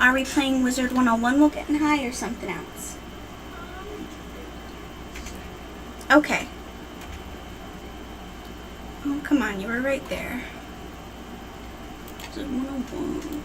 Are we playing Wizard 101 while getting high or something else? Okay. Oh, come on, you were right there. Wizard 101.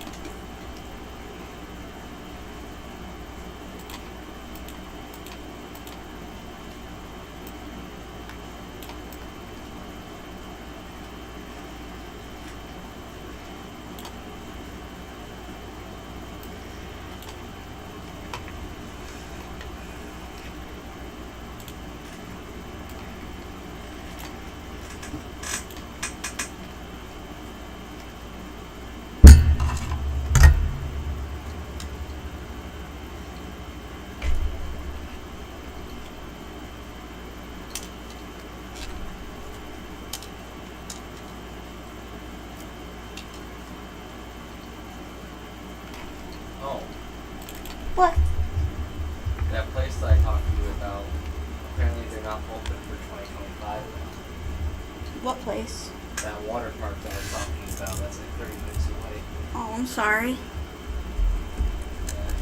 What? That place that I talked to you about, apparently they're not open for 2025 now. What place? That water park that I was talking about, that's like 30 minutes away. Oh, I'm sorry. Yeah.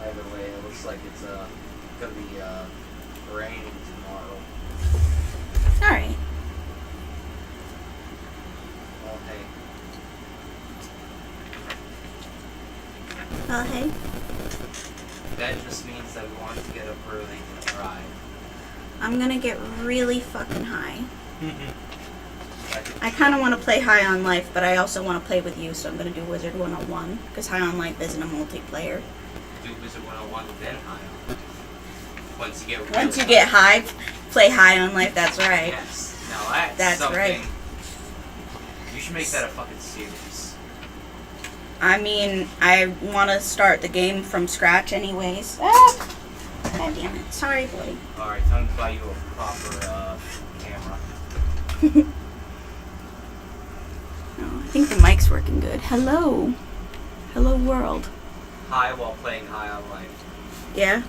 Either way, it looks like it's gonna be raining tomorrow. Alright. Well, hey. Well, hey. That just means that we want to get up early to try. I'm gonna get really fucking high. I kind of want to play High on Life, but I also want to play with you, so I'm gonna do Wizard 101, because High on Life isn't a multiplayer. Do Wizard 101 then High on Life. Once you get really Once you get high, play High on Life, that's right. Yes. Now That's something. right. You should make that a fucking series. I mean, I want to start the game from scratch anyways. Ah! God damn it. Sorry, boy. Alright, time to buy you a proper camera. Oh, I think the mic's working good. Hello. Hello, world. High while playing High on Life. Yeah?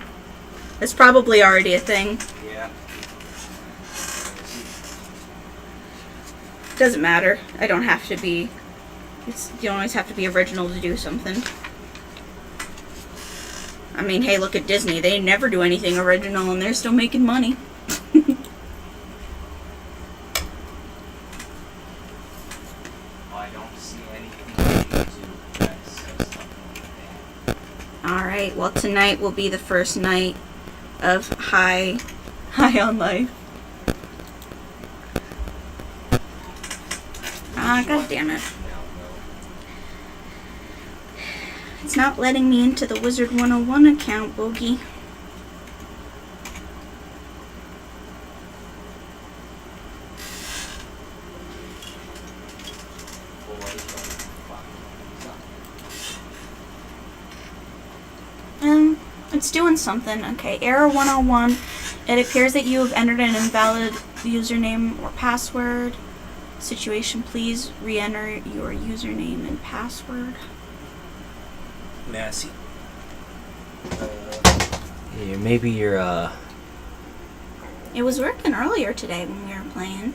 It's probably already a thing. Yeah. Doesn't matter. I don't have to be... you don't always have to be original to do something. I mean, hey, look at Disney. They never do anything original and they're still making money. I don't see anything on YouTube that says something like that. Alright, well tonight will be the first night of High on Life. Ah, god damn it. It's not letting me into the Wizard 101 account, Bogey. It's doing something. Okay, error 101. It appears that you have entered an invalid username or password. Situation, please re-enter your username and password. Massey. Yeah, maybe you're, It was working earlier today when we were playing.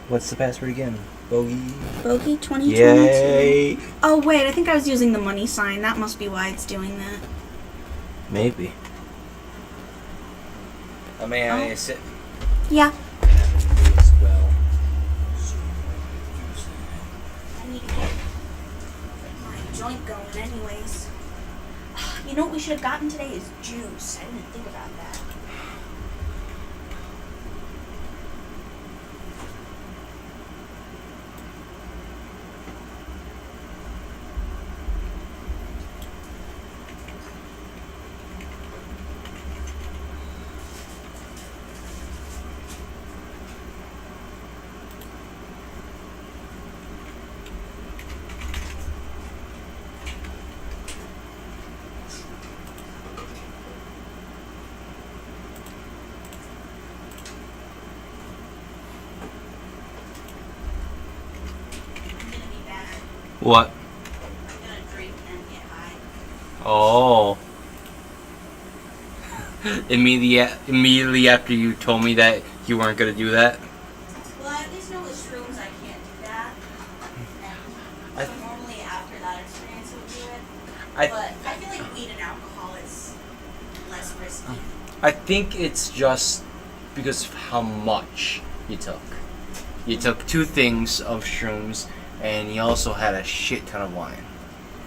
What's the password again? Bogey 2022. Yay! Oh wait, I think I was using the money sign. That must be why it's doing that. Maybe. May I sit? Yeah. As well. I need to get my joint going anyways. You know what we should have gotten today is juice. I didn't think about that. What? I'm gonna drink and get high. Oh. Immediately after you told me that you weren't gonna do that. Well, but I feel like weed and alcohol is less risky. I think it's just because of how much you took. You took 2 things of shrooms, and you also had a shit ton of wine.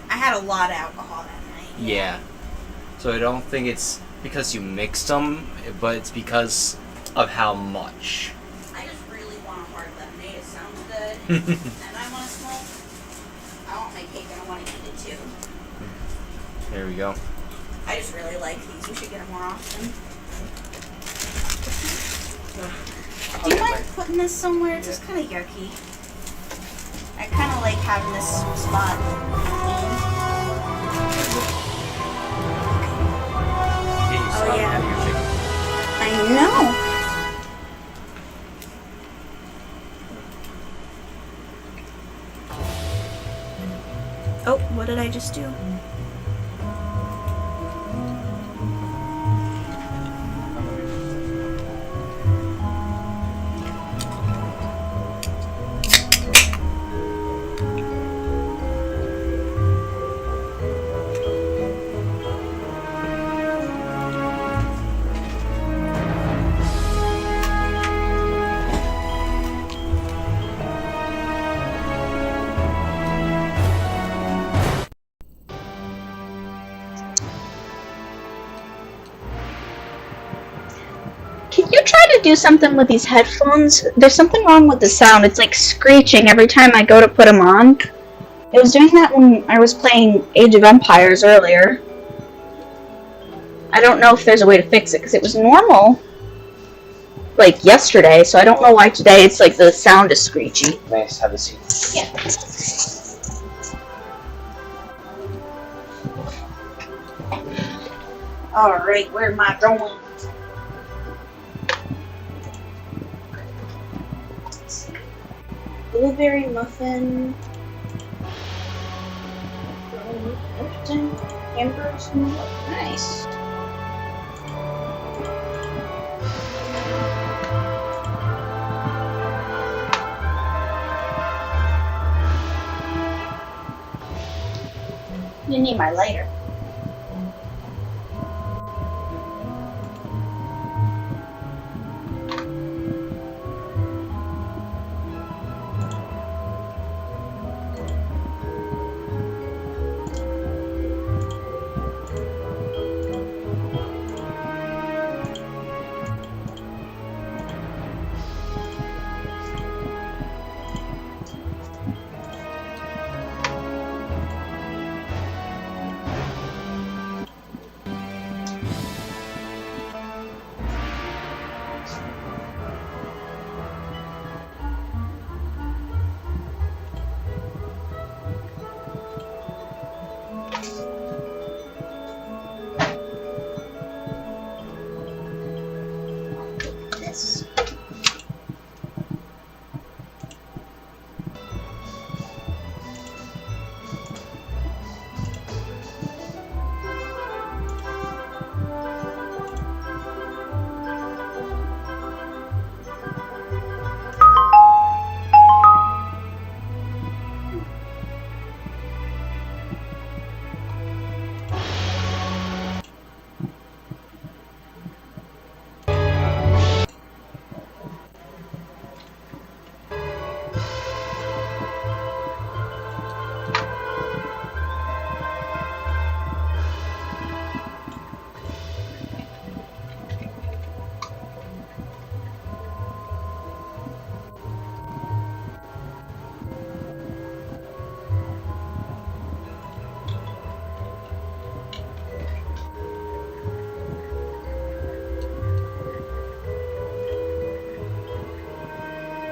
I had a lot of alcohol that night. Yeah. So I don't think it's because you mixed them, but it's because of how much. I just really want a hard lemonade. It sounds good. And I want to smoke. I want my cake and I want to eat it too. There we go. I just really like these. We should get them more often. Do you mind putting this somewhere? It's just kind of yucky. I kind of like having this spot clean. Oh yeah. I know. Oh, what did I just do? Can you try to do something with these headphones? There's something wrong with the sound. It's like screeching every time I go to put them on. It was doing that when I was playing Age of Empires earlier. I don't know if there's a way to fix it, because it was normal, like, yesterday, so I don't know why today it's like the sound is screechy. Nice, have a seat. Yeah. Alright, where am I going? Blueberry muffin. Hamburgers. Nice. You need my lighter. This.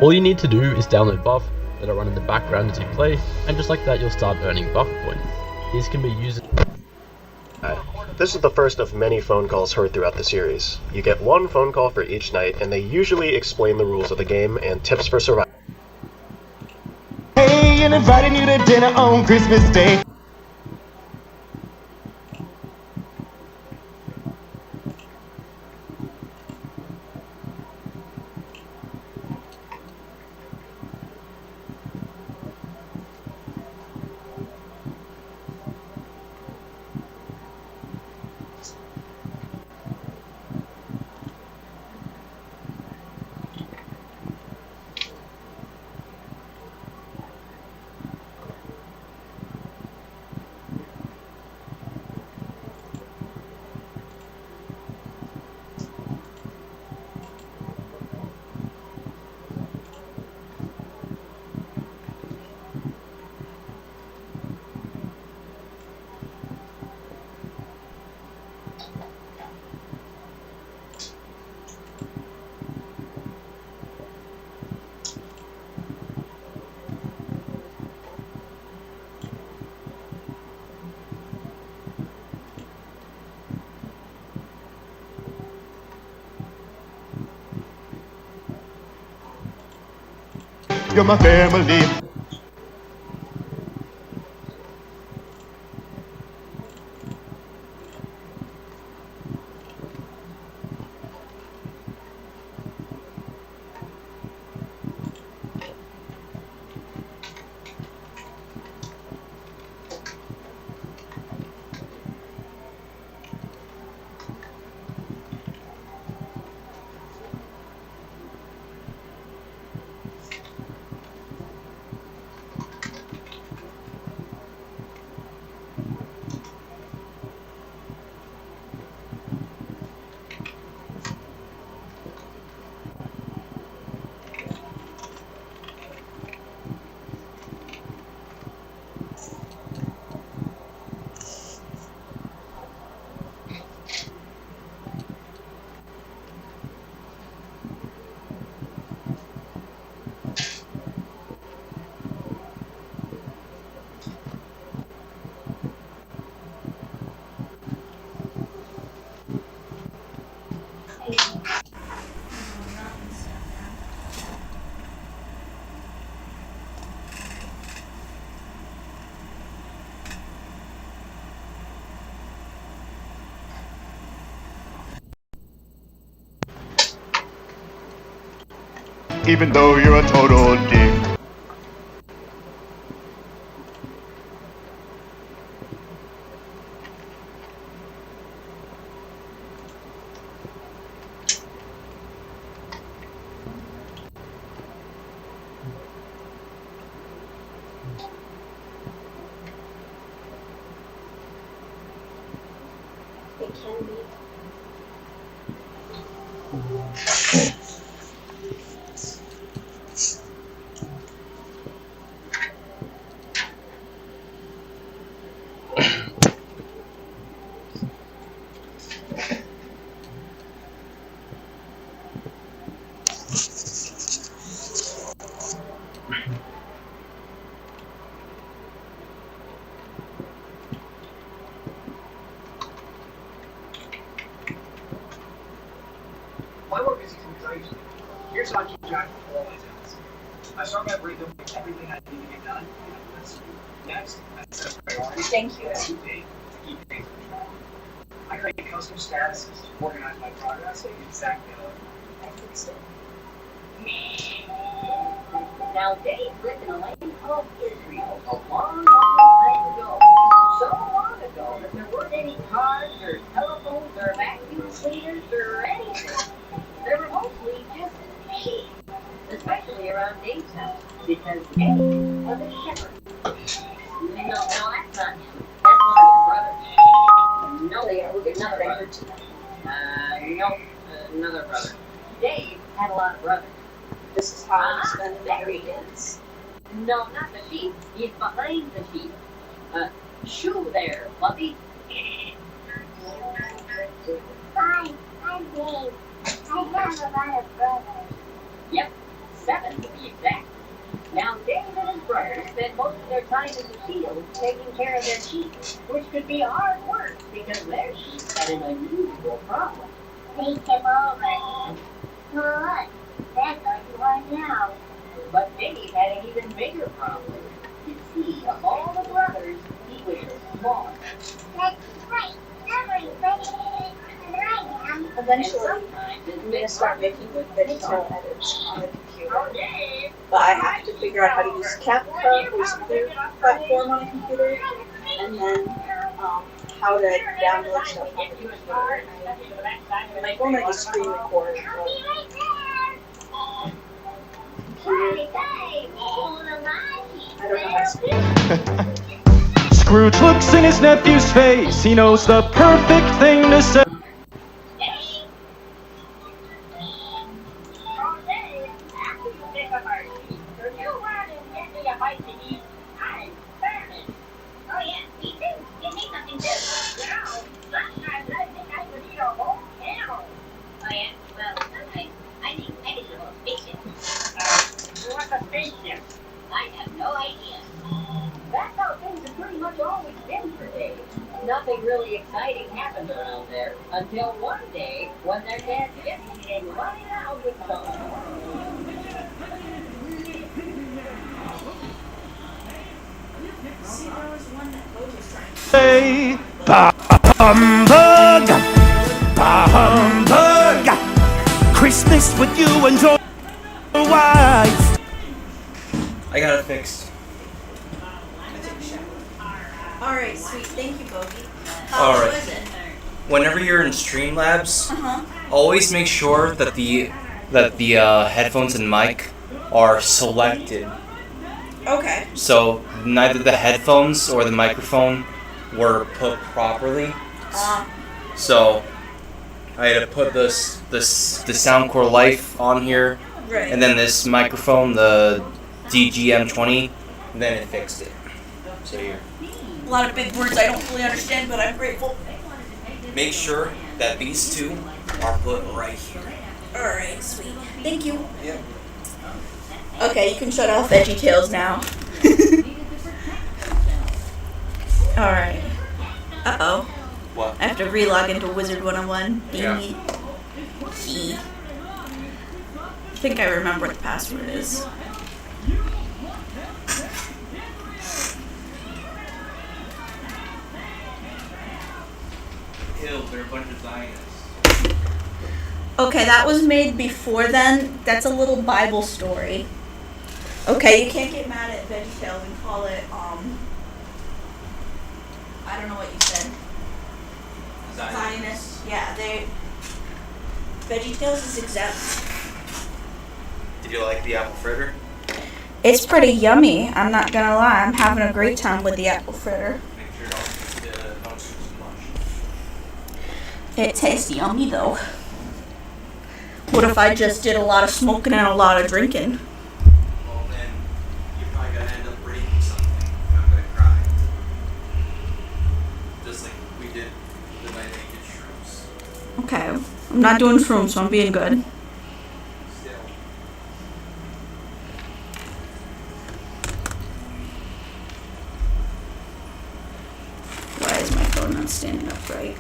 All you need to do is download Buff, let it run in the background as you play, and just like that you'll start earning Buff points. These can be used... This is the first of many phone calls heard throughout the series. You get one phone call for each night, and they usually explain the rules of the game and tips for survival. Hey, and inviting you to dinner on Christmas Day. You're my family. Even though you're a total dick. It can be. My work is crazy. Here's how I keep track of all my tasks. I start by breaking everything I need to get done. Next, I set priorities. Thank you. To keep things on track. I create custom statuses to organize my progress so you can exactly know I think so. Now, Dave lived in a land called Israel a long, long time ago. So long ago that there weren't any cars or telephones or vacuum cleaners or anything. There were mostly just sheep, especially around Dave's house, because Dave was a shepherd. No, that's not him. That's one of his brothers. No, they are another brother. Nope, another brother. Dave had a lot of brothers. This is how it's been married is. No, not the sheep. He's behind the sheep. Shoo there, Fluffy. Hi, I'm Dave. I have a lot of brothers. Yep, 7 to be exact. Now, Dave and his brothers spent most of their time in the field taking care of their sheep, which could be hard work because their sheep had an unusual problem. They came over. Look, that's what you are now. But Dave had an even bigger problem. You see, of all the brothers, he was the smallest. That's right. Everybody and I am. And Eventually, sometimes his I'm big gonna start brothers making with video edits on the computer. Oh, Dave! But I have to figure out how to use CapCut, which is their platform on a computer, and then how to download stuff on the computer. And I don't like a screen record, I'll be right there. computer. Hey, I don't know how to speak. Scrooge looks in his nephew's face. He knows the perfect thing to say. Oh, Dave, after you pick up our sheep, you run and get me a bite to eat. I'm famished. Oh yeah, me too. Give me something too. Now, sometimes I think I could eat a whole camel. Oh yeah, well, sometimes spaceship? I have no idea. That's how things have pretty much always been for Dave. Nothing really exciting happened around there until one day when their dad Jimmy came running out with some. See, there was one that Bo was trying to Say, bah humbug, bah humbug. Christmas with you and your wife. I got it fixed. Alright, sweet. Thank you, Bogey. Alright. What is it? Whenever you're in Streamlabs, Uh-huh. always make sure that the headphones and mic are selected. Okay. So neither the headphones or the microphone were put properly. So I had to put the Soundcore Life on here, Right. and then this microphone, the DGM20, then it fixed it. So here. A lot of big words I don't fully understand, but I'm grateful. Make sure that these two are put right here. Alright, sweet. Thank you. Yep. Okay, you can shut off Veggie Tales now. Alright. Uh-oh. What? I have to relog into Wizard 101. Dang Yeah. it. Key. I think I remember what the password is. Ew, they're a bunch of Zionists. Okay, that was made before then. That's a little Bible story. Okay, you can't get mad at VeggieTales and call it, I don't know what you said. Zionist. Yeah, VeggieTales is exempt. Did you like the apple fritter? It's pretty yummy, I'm not gonna lie. I'm having a great time with the apple fritter. Make sure don't shoot too much. It tastes yummy though. What if I just did a lot of smoking and a lot of drinking? Well, then you're probably gonna end up breaking something. I'm gonna cry. Just like we did the night we did shrooms. Okay, I'm not doing shrooms, so I'm being good. Still. Why is my phone not standing up right?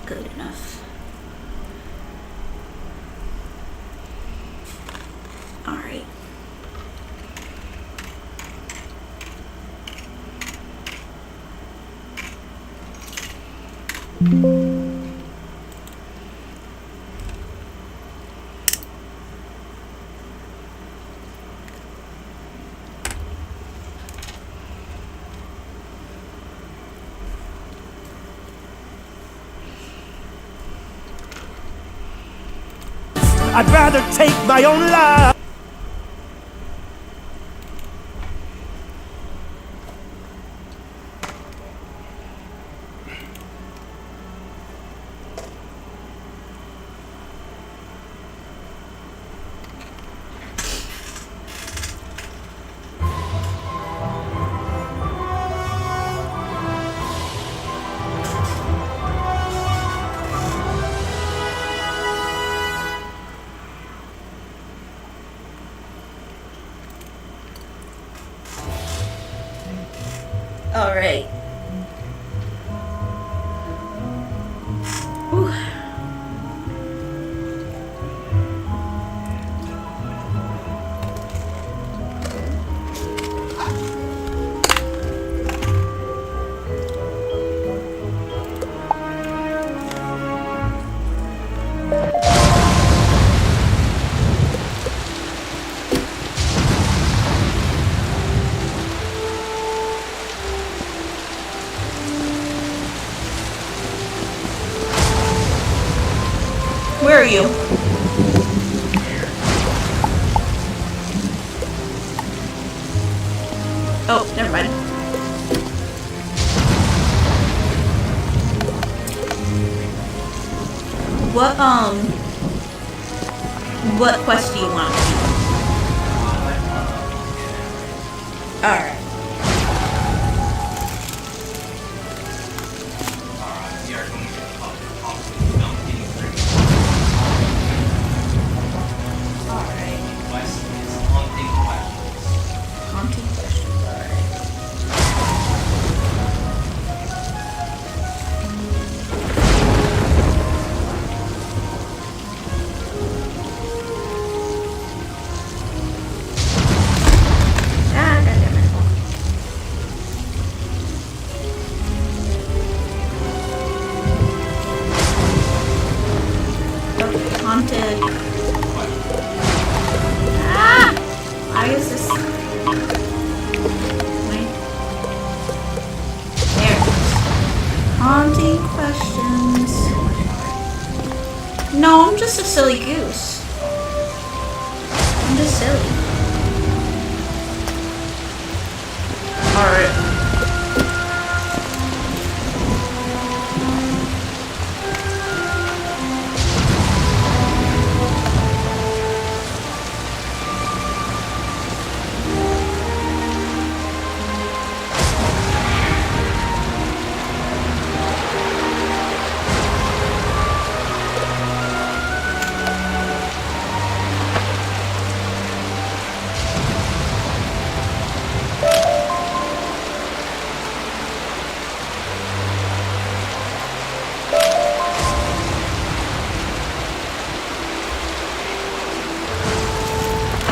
Good enough. Alright. I'd rather take my own life. Alright. Whew. Where are you? Oh, never mind. What quest do you want? Alright. haunted. Ah! Why is this? Wait. There. Haunting questions. No, I'm just a silly goose. I'm just silly. Alright.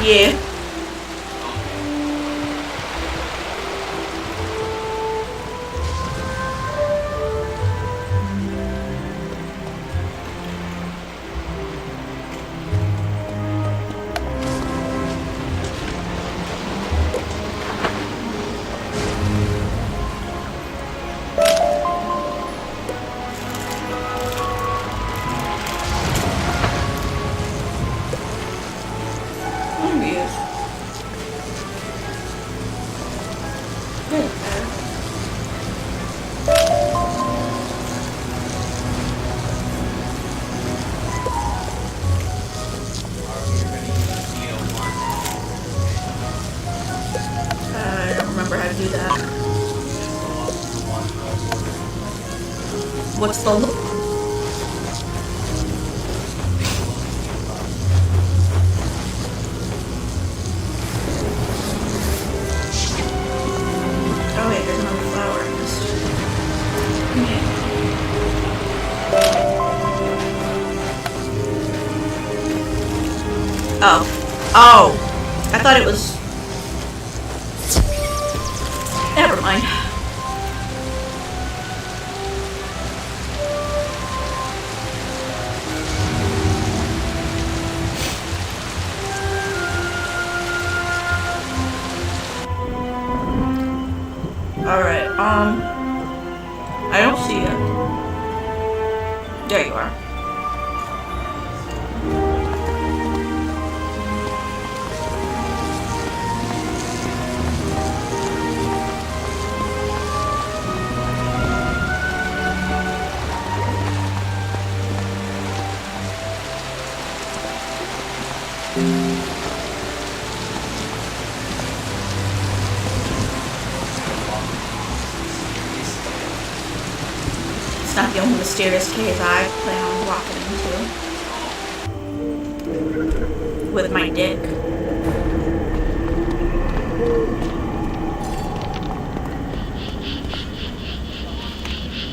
Yeah. I don't remember how to do that. What's the Oh wait, there's another flower in this. Oh. Oh! I thought it was... Never mind. Alright, I don't see it. There you are. It's not the only mysterious cave I plan on walking into. With my dick.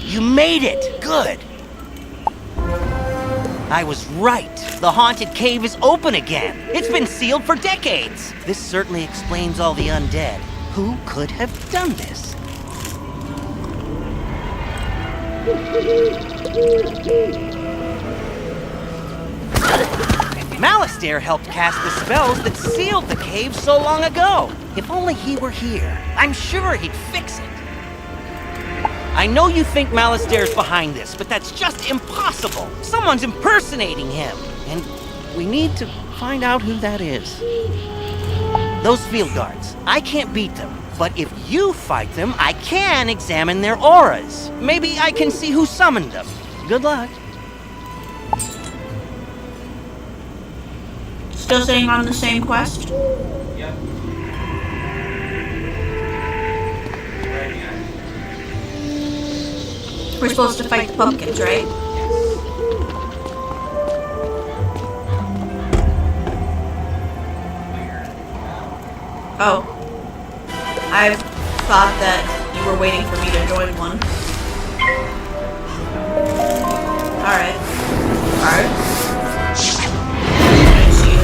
You made it! Good! I was right. The haunted cave is open again. It's been sealed for decades. This certainly explains all the undead. Who could have done this? Malastare helped cast the spells that sealed the cave so long ago. If only he were here, I'm sure he'd fix it. I know you think Malastare's behind this, but that's just impossible. Someone's impersonating him, and we need to find out who that is. Those field guards, I can't beat them, but if you fight them, I can examine their auras. Maybe I can see who summoned them. Good luck. Still staying on the same quest? Yep. We're supposed to fight the pumpkins, right? Oh. I thought that you were waiting for me to join one. Alright. Alright. I see you.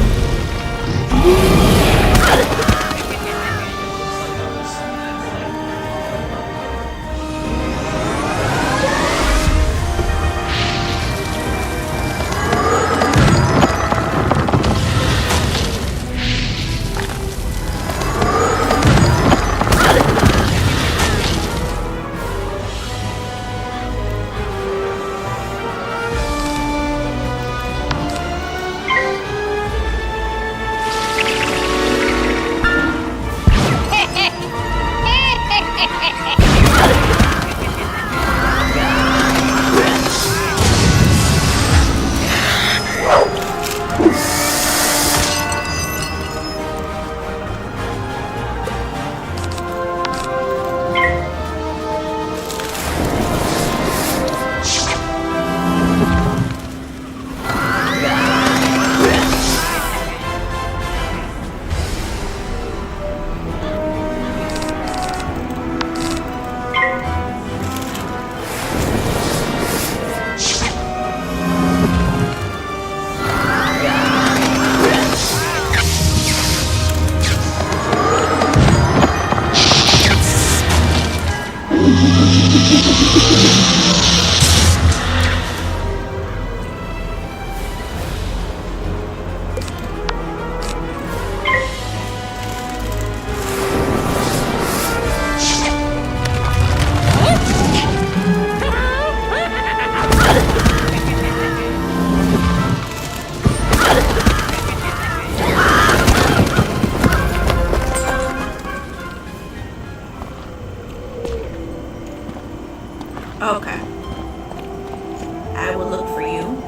would look for you.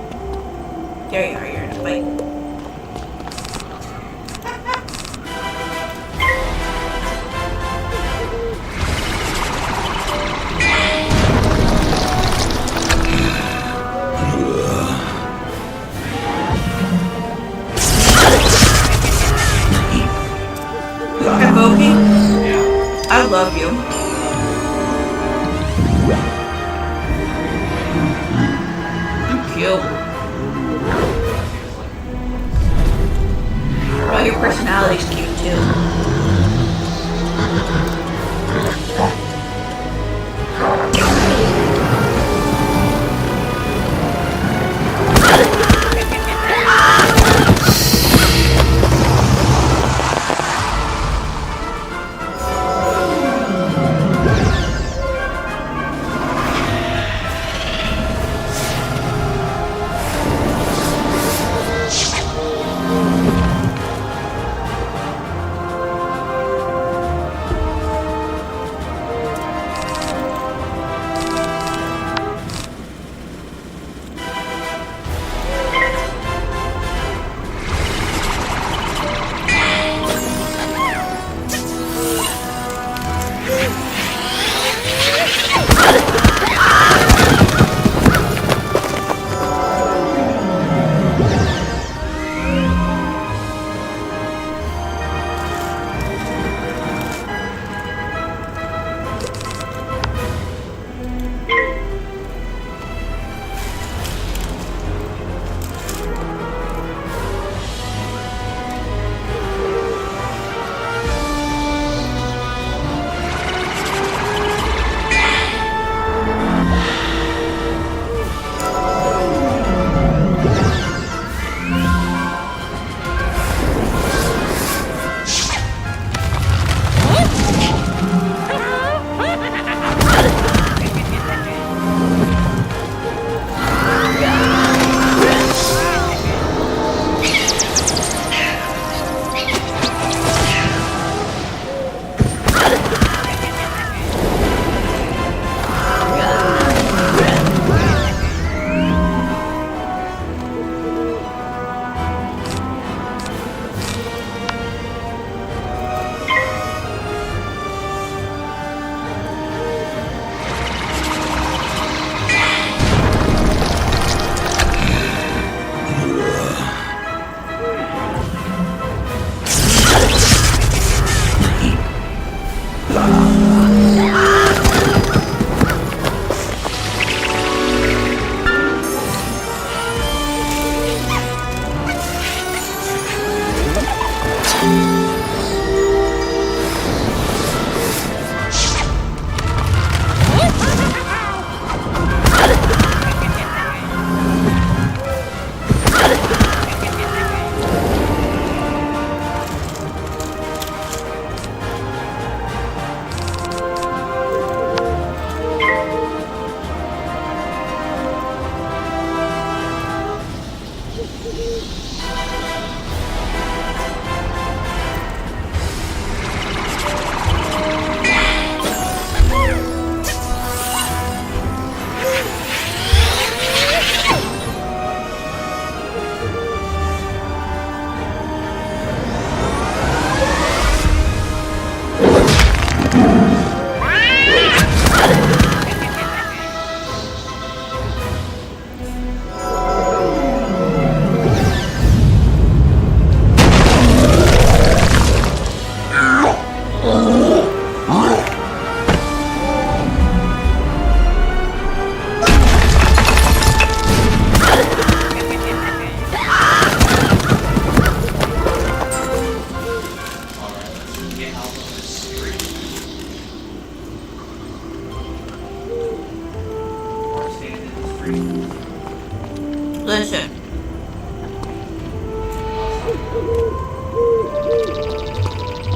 There you are, you're in a fight. Okay, Boki? I love you. You're cute. Well, your personality's cute too. Listen.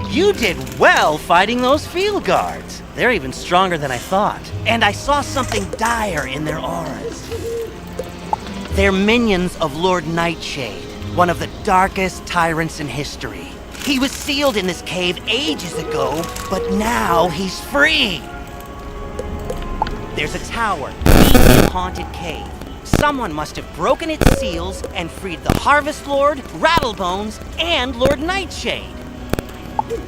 You did well fighting those field guards. They're even stronger than I thought. And I saw something dire in their auras. They're minions of Lord Nightshade, one of the darkest tyrants in history. He was sealed in this cave ages ago, but now he's free. There's a tower deep in a haunted cave. someone must have broken its seals and freed the Harvest Lord, Rattlebones, and Lord Nightshade.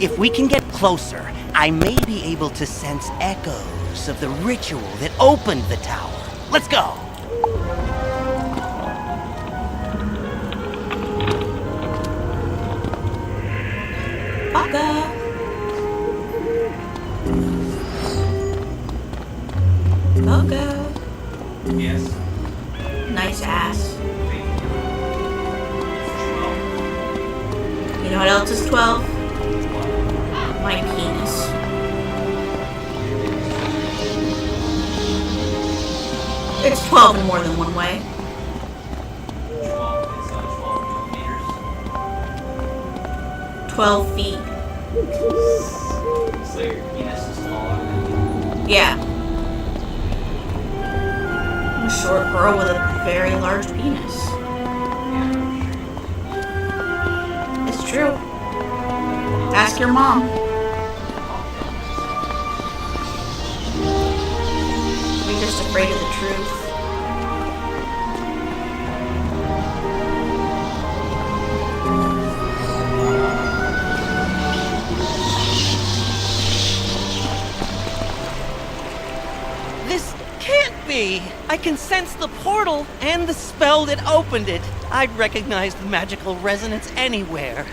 If we can get closer, I may be able to sense echoes of the ritual that opened the tower. Let's go! Baka! Baka! Yes. Nice ass. Thank you. You know what else is 12? My penis. It's 12 in more than one way. 12 millimeters. 12 feet. So your penis is smaller than Yeah. I'm a short girl with a very large penis. It's true. Ask your mom. You're just afraid of the truth. This can't be! I can sense the portal and the spell that opened it. I'd recognize the magical resonance anywhere.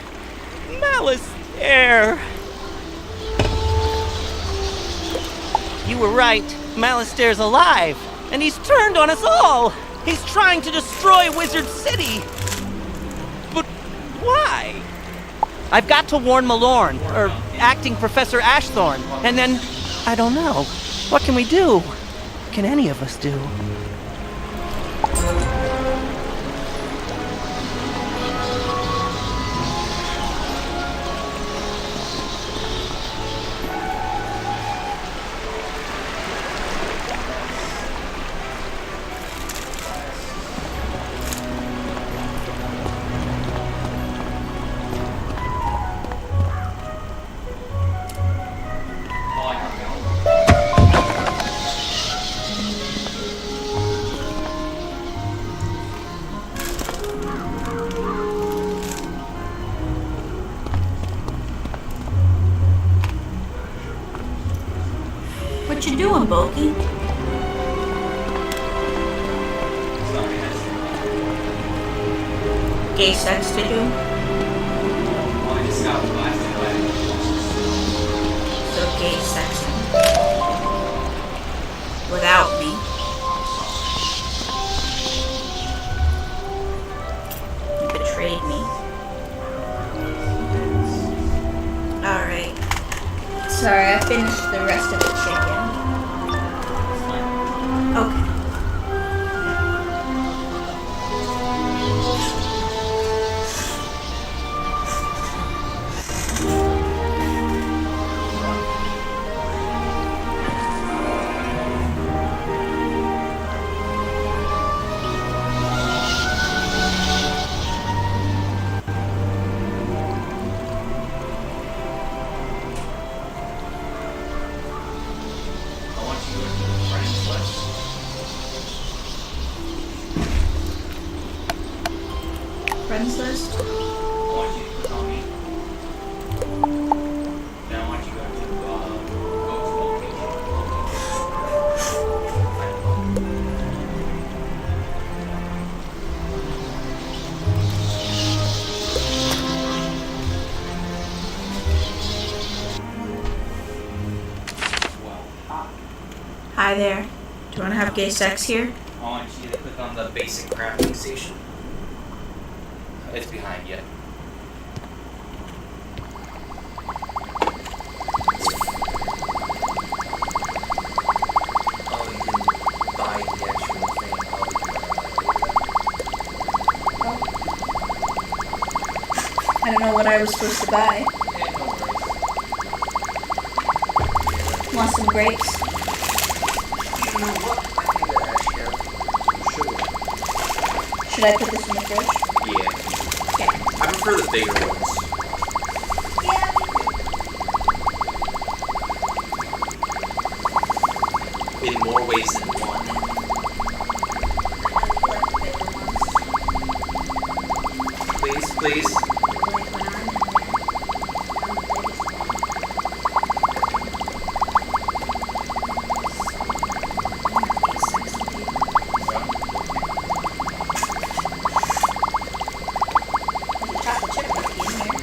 Malistaire! You were right. Malistaire's alive, and he's turned on us all! He's trying to destroy Wizard City! But why? I've got to warn Malorn, or acting Professor Ashthorn, and then, I don't know. What can we do? What can any of us do? What you doing, Boki? Gay sex to do? Well, I just got blasted by So gay sexing. Without me. You betrayed me. Alright. Sorry, I finished the rest of the chicken. Okay. Friends list? I want you to click on me. Then I want you to go to Hi there. Do you want to have gay sex here? I want you to click on the basic crafting station. It's behind you. Oh, you didn't buy the actual thing. I don't know what I was supposed to buy. Yeah, no worries. Want some grapes? You know what? I think that actually have sugar. Should I put this in the fridge? Yeah. Okay. I prefer the bigger ones. In more ways than one. please. Chocolate chip cookie in here.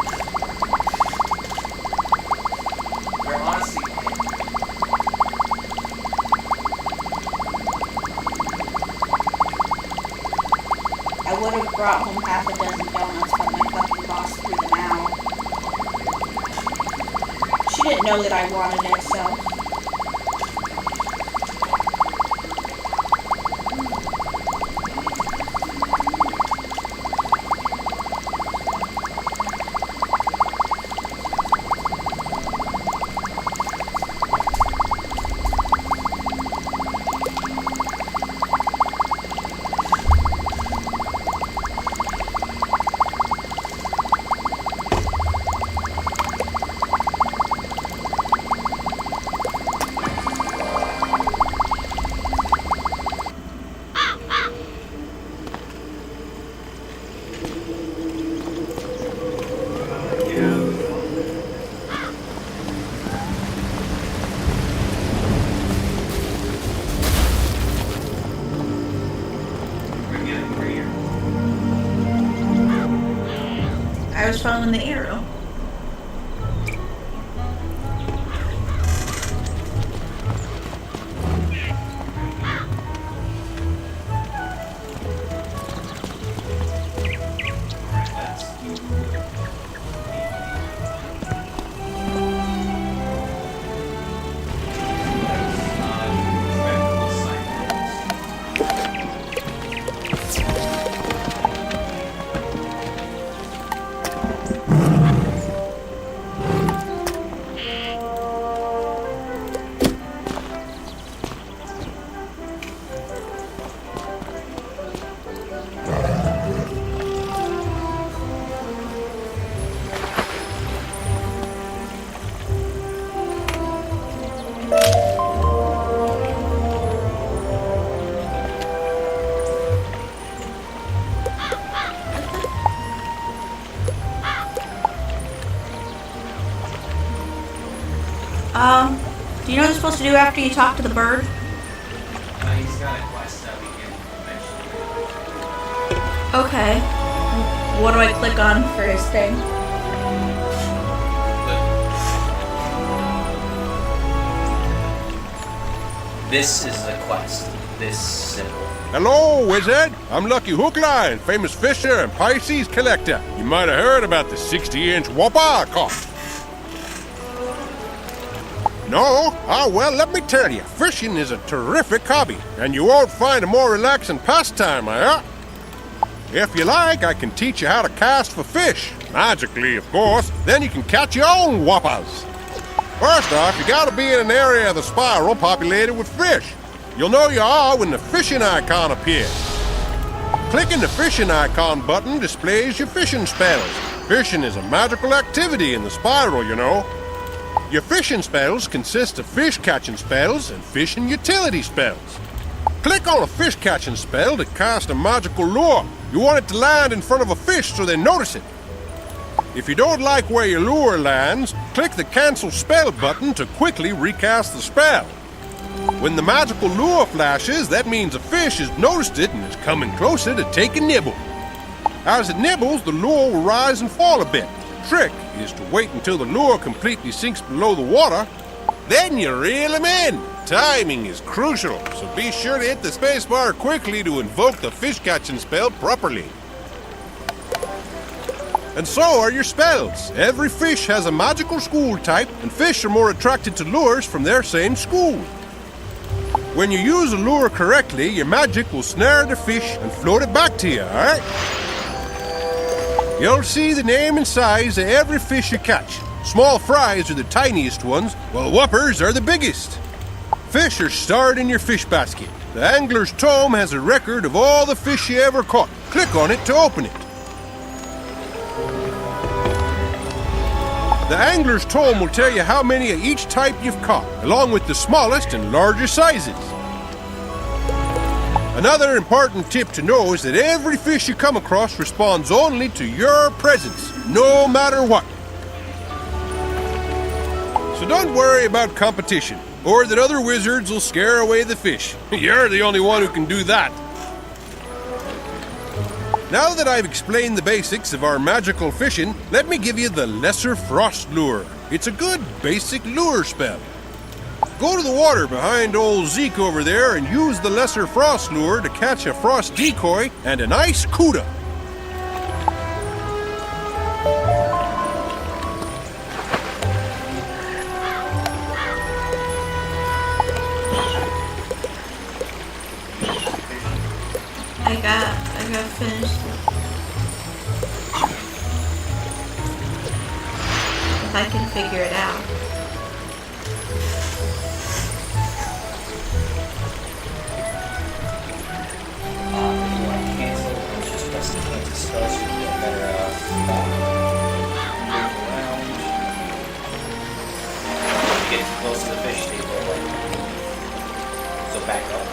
They're honestly I would have brought home half a dozen donuts, but my fucking boss threw them out. She didn't know that I wanted it, so. I was following the arrow. Do you know what you're supposed to do after you talk to the bird? he's got a quest that we can eventually. Okay. What do I click on for his thing? This is the quest. This symbol. Hello, wizard. I'm Lucky Hookline, famous fisher and Pisces collector. You might have heard about the 60-inch whopper I caught. No? Ah, well, let me tell you, fishing is a terrific hobby, and you won't find a more relaxing pastime, If you like, I can teach you how to cast for fish. Magically, of course. Then you can catch your own whoppers. First off, you gotta be in an area of the spiral populated with fish. You'll know you are when the fishing icon appears. Clicking the fishing icon button displays your fishing spells. Fishing is a magical activity in the spiral, you know. Your fishing spells consist of fish-catching spells and fishing utility spells. Click on a fish-catching spell to cast a magical lure. You want it to land in front of a fish so they notice it. If you don't like where your lure lands, click the Cancel Spell button to quickly recast the spell. When the magical lure flashes, that means a fish has noticed it and is coming closer to take a nibble. As it nibbles, the lure will rise and fall a bit. Trick is to wait until the lure completely sinks below the water. Then you reel him in. Timing is crucial, so be sure to hit the spacebar quickly to invoke the fish-catching spell properly. And so are your spells. Every fish has a magical school type, and fish are more attracted to lures from their same school. When you use a lure correctly, your magic will snare the fish and float it back to you, alright? You'll see the name and size of every fish you catch. Small fries are the tiniest ones, while whoppers are the biggest. Fish are stored in your fish basket. The Angler's Tome has a record of all the fish you ever caught. Click on it to open it. The Angler's Tome will tell you how many of each type you've caught, along with the smallest and largest sizes. Another important tip to know is that every fish you come across responds only to your presence, no matter what. So don't worry about competition, or that other wizards will scare away the fish. You're the only one who can do that. Now that I've explained the basics of our magical fishing, let me give you the Lesser Frost Lure. It's a good basic lure spell. Go to the water behind old Zeke over there and use the Lesser Frost Lure to catch a frost decoy and a nice cuda. I got finished. If I can figure it out. You want to cancel, let's just press the cancel spell so you can get a better spot. Move around. Get too close to the fish table. So back up.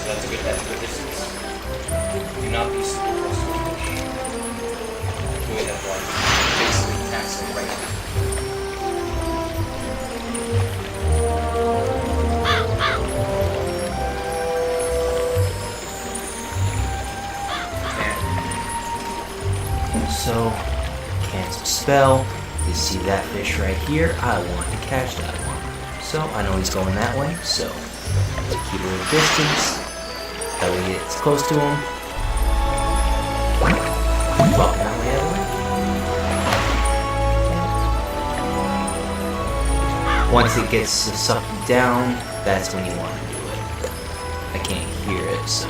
That's a good distance. Do not be super close to the fish. Doing that one. Basically taxing right now. And so, cancel spell. You see that fish right here? I want to catch that one. So, I know he's going that way, so keep a little distance. That way it's close to him. Walk that way, other way. Once it gets sucked down, that's when you want to do it. I can't hear it, so.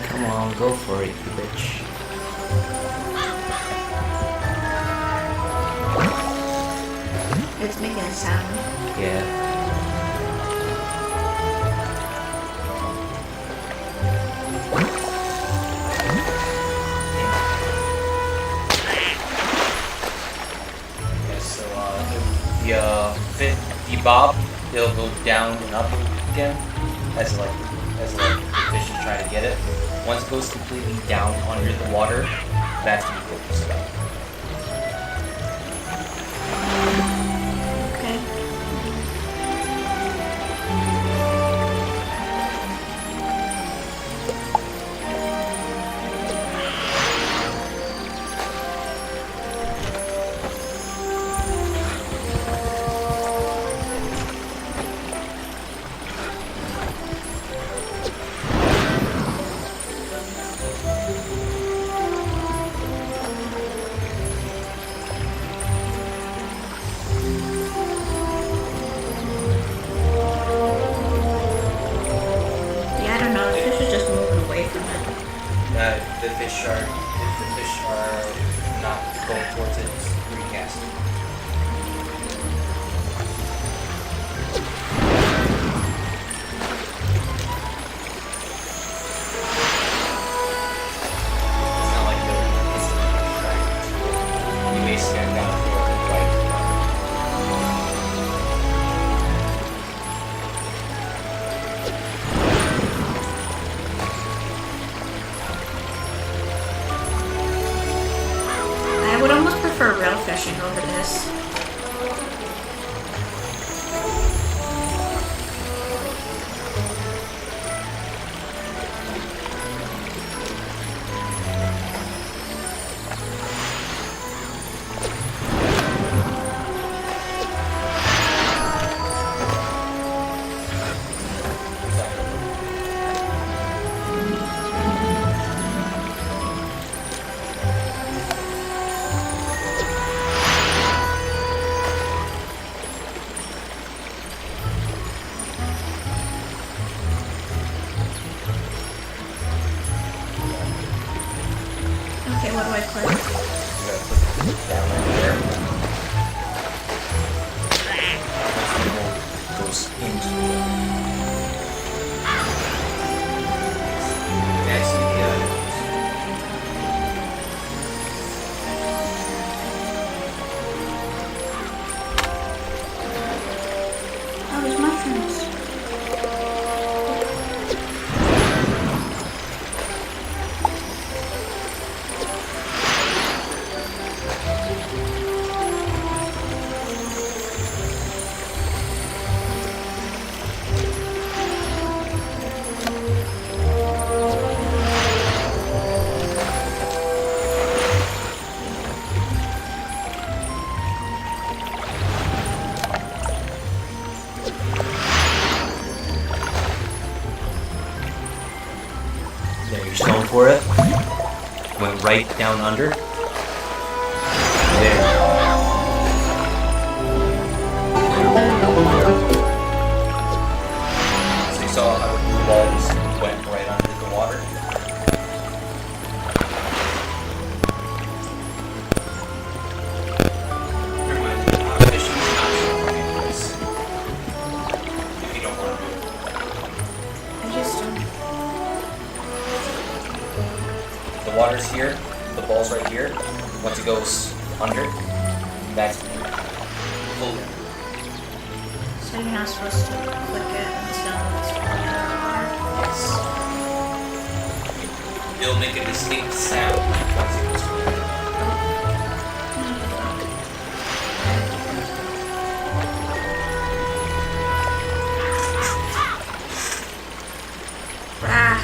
Come on, go for it, you bitch. It's making a sound. Yeah. Yeah, so if you bob, it'll go down and up again as the fish is trying to get it. Once it goes completely down under the water, that's when you focus it up. Okay. If the fish are not going towards it, just recast it. It's not like they're instantly attracted. You basically have got to throw it right. I would almost prefer rail fishing over this. Down right there. Goes into next to the Oh, there's mushrooms. There, you're stone for it. Went right down under. There. So you saw how the blue balls went right under the water. Never mind. Fishing is not your place. If you don't want to do it. I just The water's here, the ball's right here. Once it goes under, that's full. So you're not supposed to click it until it's fully underwater. Yes. It'll make a distinct sound once it goes fully under. Ah.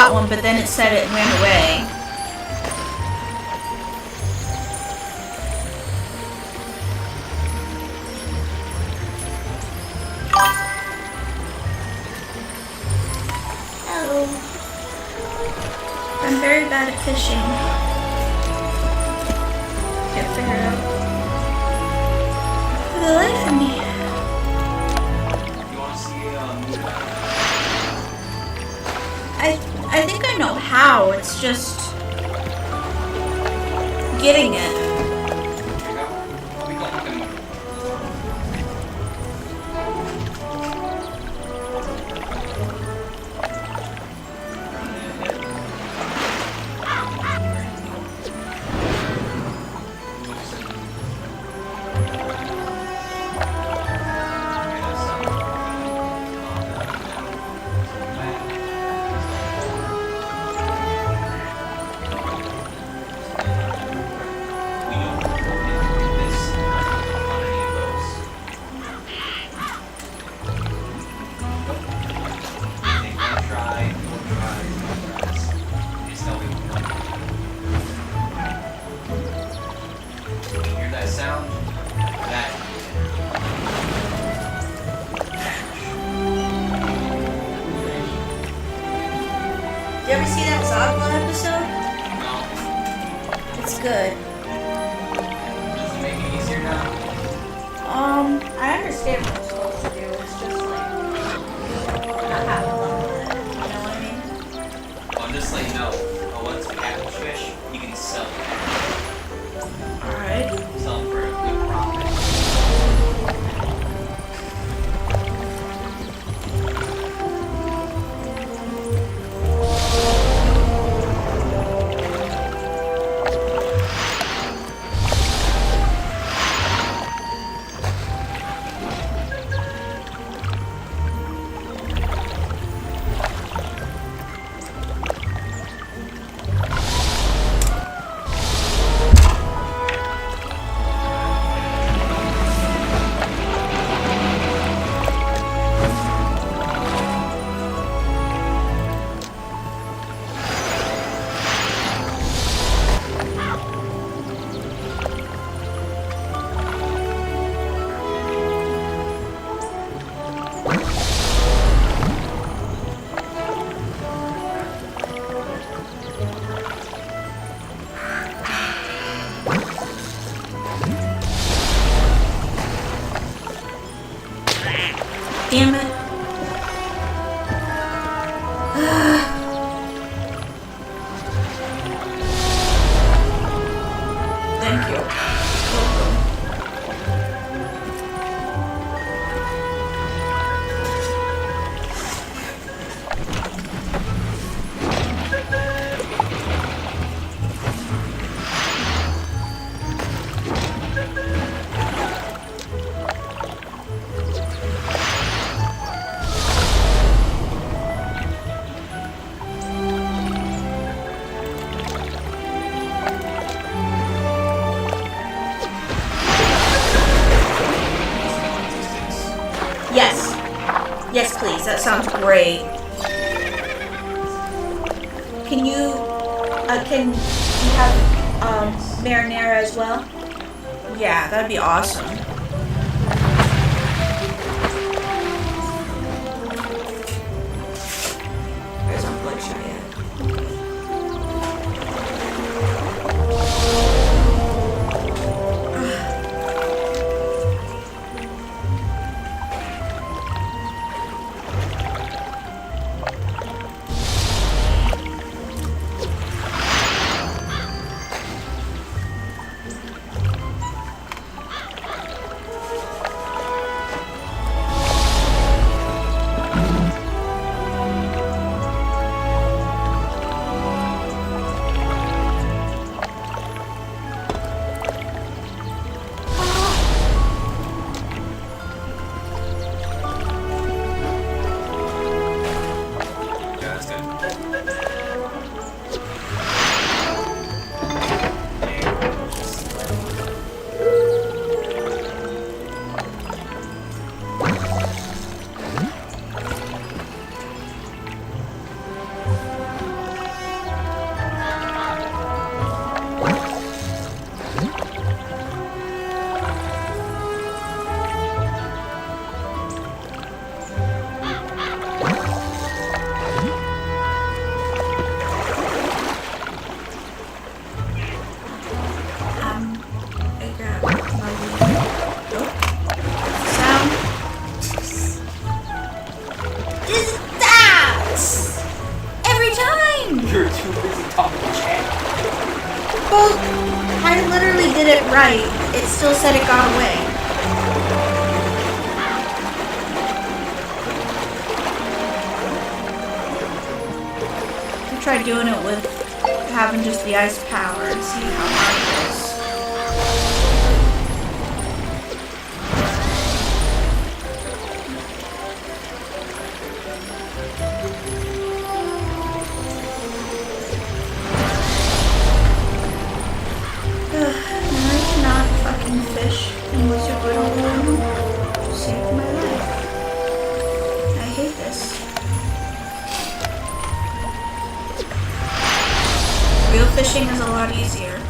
caught one, but then it said it ran away. Hello. I'm very bad at fishing. Can't figure it out. For the life of me. You want to see I think I know how. It's just getting it. Did you ever see that Zogla episode? No. It's good. Does it make it easier now? I understand what I'm supposed to do. It's just like not having fun with it. You know what I mean? Well, I'm just letting you know. Once we catch fish, you can sell it. Alright. Sell it for a good profit. Damn it. Thank you. Yes. Yes, please. That sounds great. Can you have marinara as well? Yeah, that'd be awesome. Where's our bloodshot at? right, it still said it got away. I tried doing it with having just the ice power and see how hard it is. I cannot fucking fish in Wizard World to save my life. I hate this. Real fishing is a lot easier.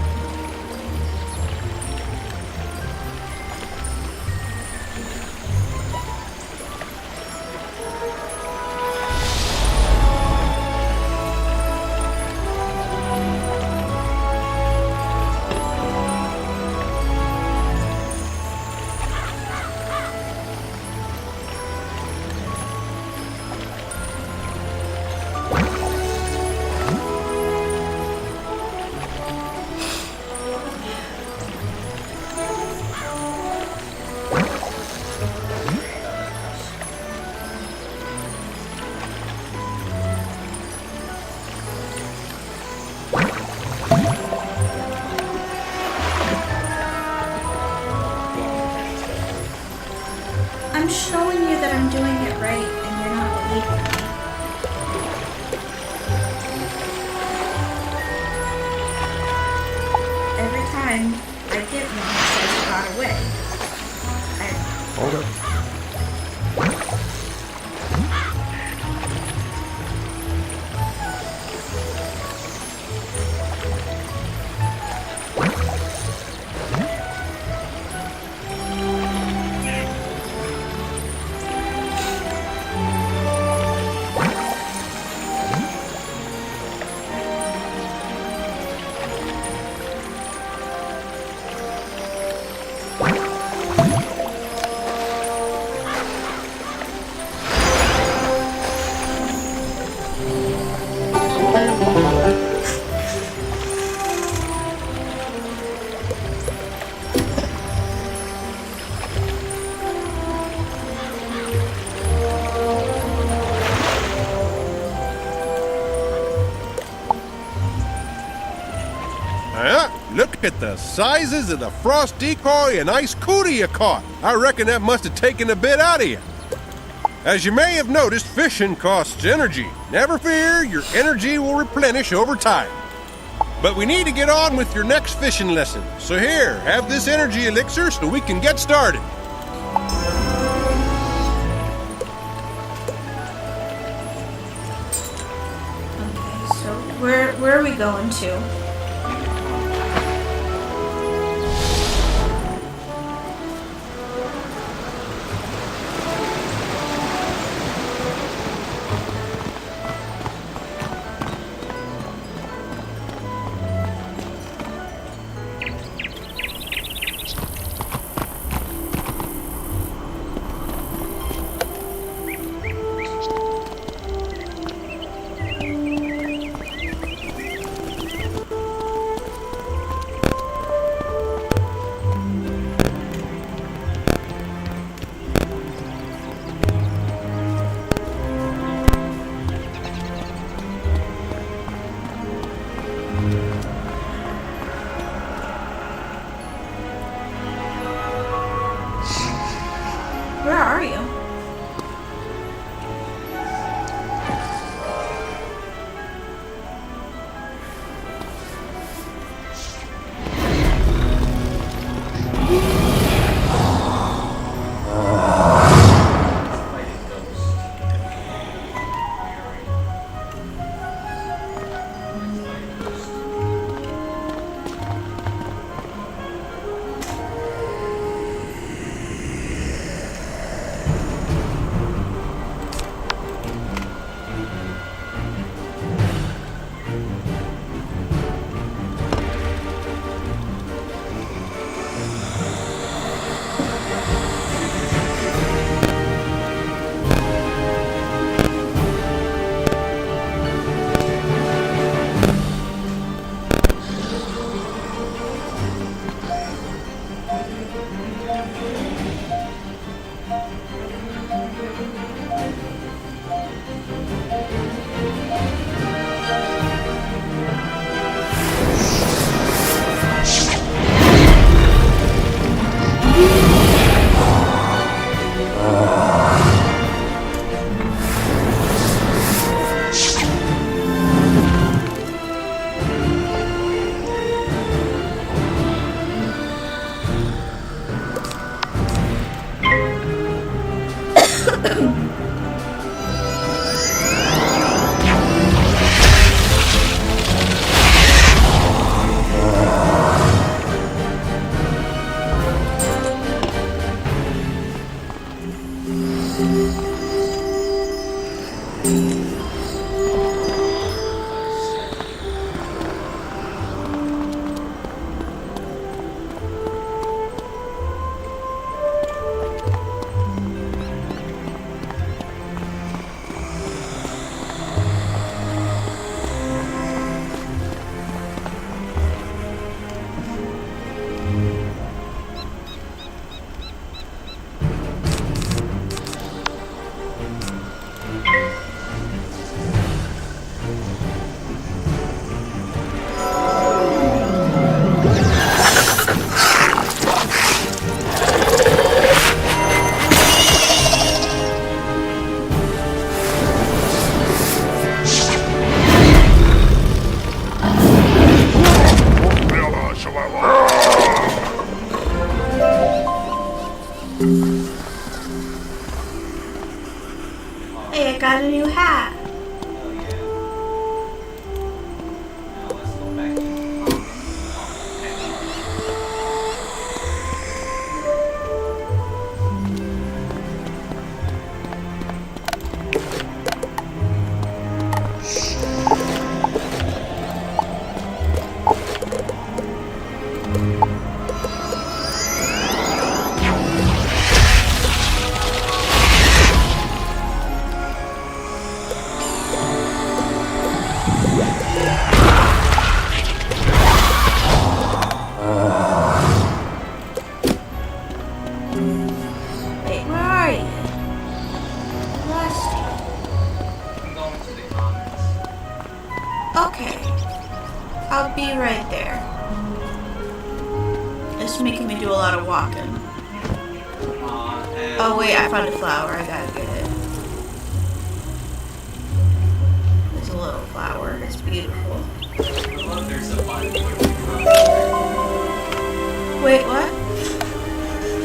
I'm showing you that I'm doing it right and you're not believing me. Every time I get one that says it got away. Hold up. Look at the sizes of the frost decoy and ice cootie you caught. I reckon that must have taken a bit out of you. As you may have noticed, fishing costs energy. Never fear, your energy will replenish over time. But we need to get on with your next fishing lesson. So here, have this energy elixir so we can get started. Okay, so where are we going to? Where are you? got a new hat. Oh yeah. Now let's go back to Wait, where are you? Lost I'm going to the comments. you. Okay. I'll be right there. It's making me do a lot of walking. And Oh wait, I found a flower. I gotta get it. There's a little flower. It's beautiful. look, there's a button. Wait, what?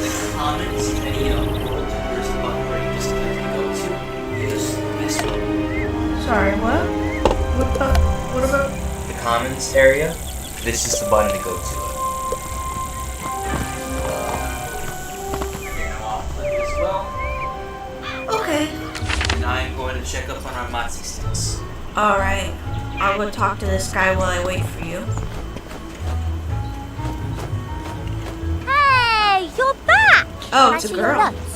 The comments and world, there's a button where you just click and go to. Use this one. Sorry, what? What about? The comments area. This is the button to go to. I'll click as well. Okay. And I'm going to check up on our Matzi sticks. Alright. I'll go talk to this guy while I wait for you. Hey, you're back! Oh, Can it's I a see your girl. notes?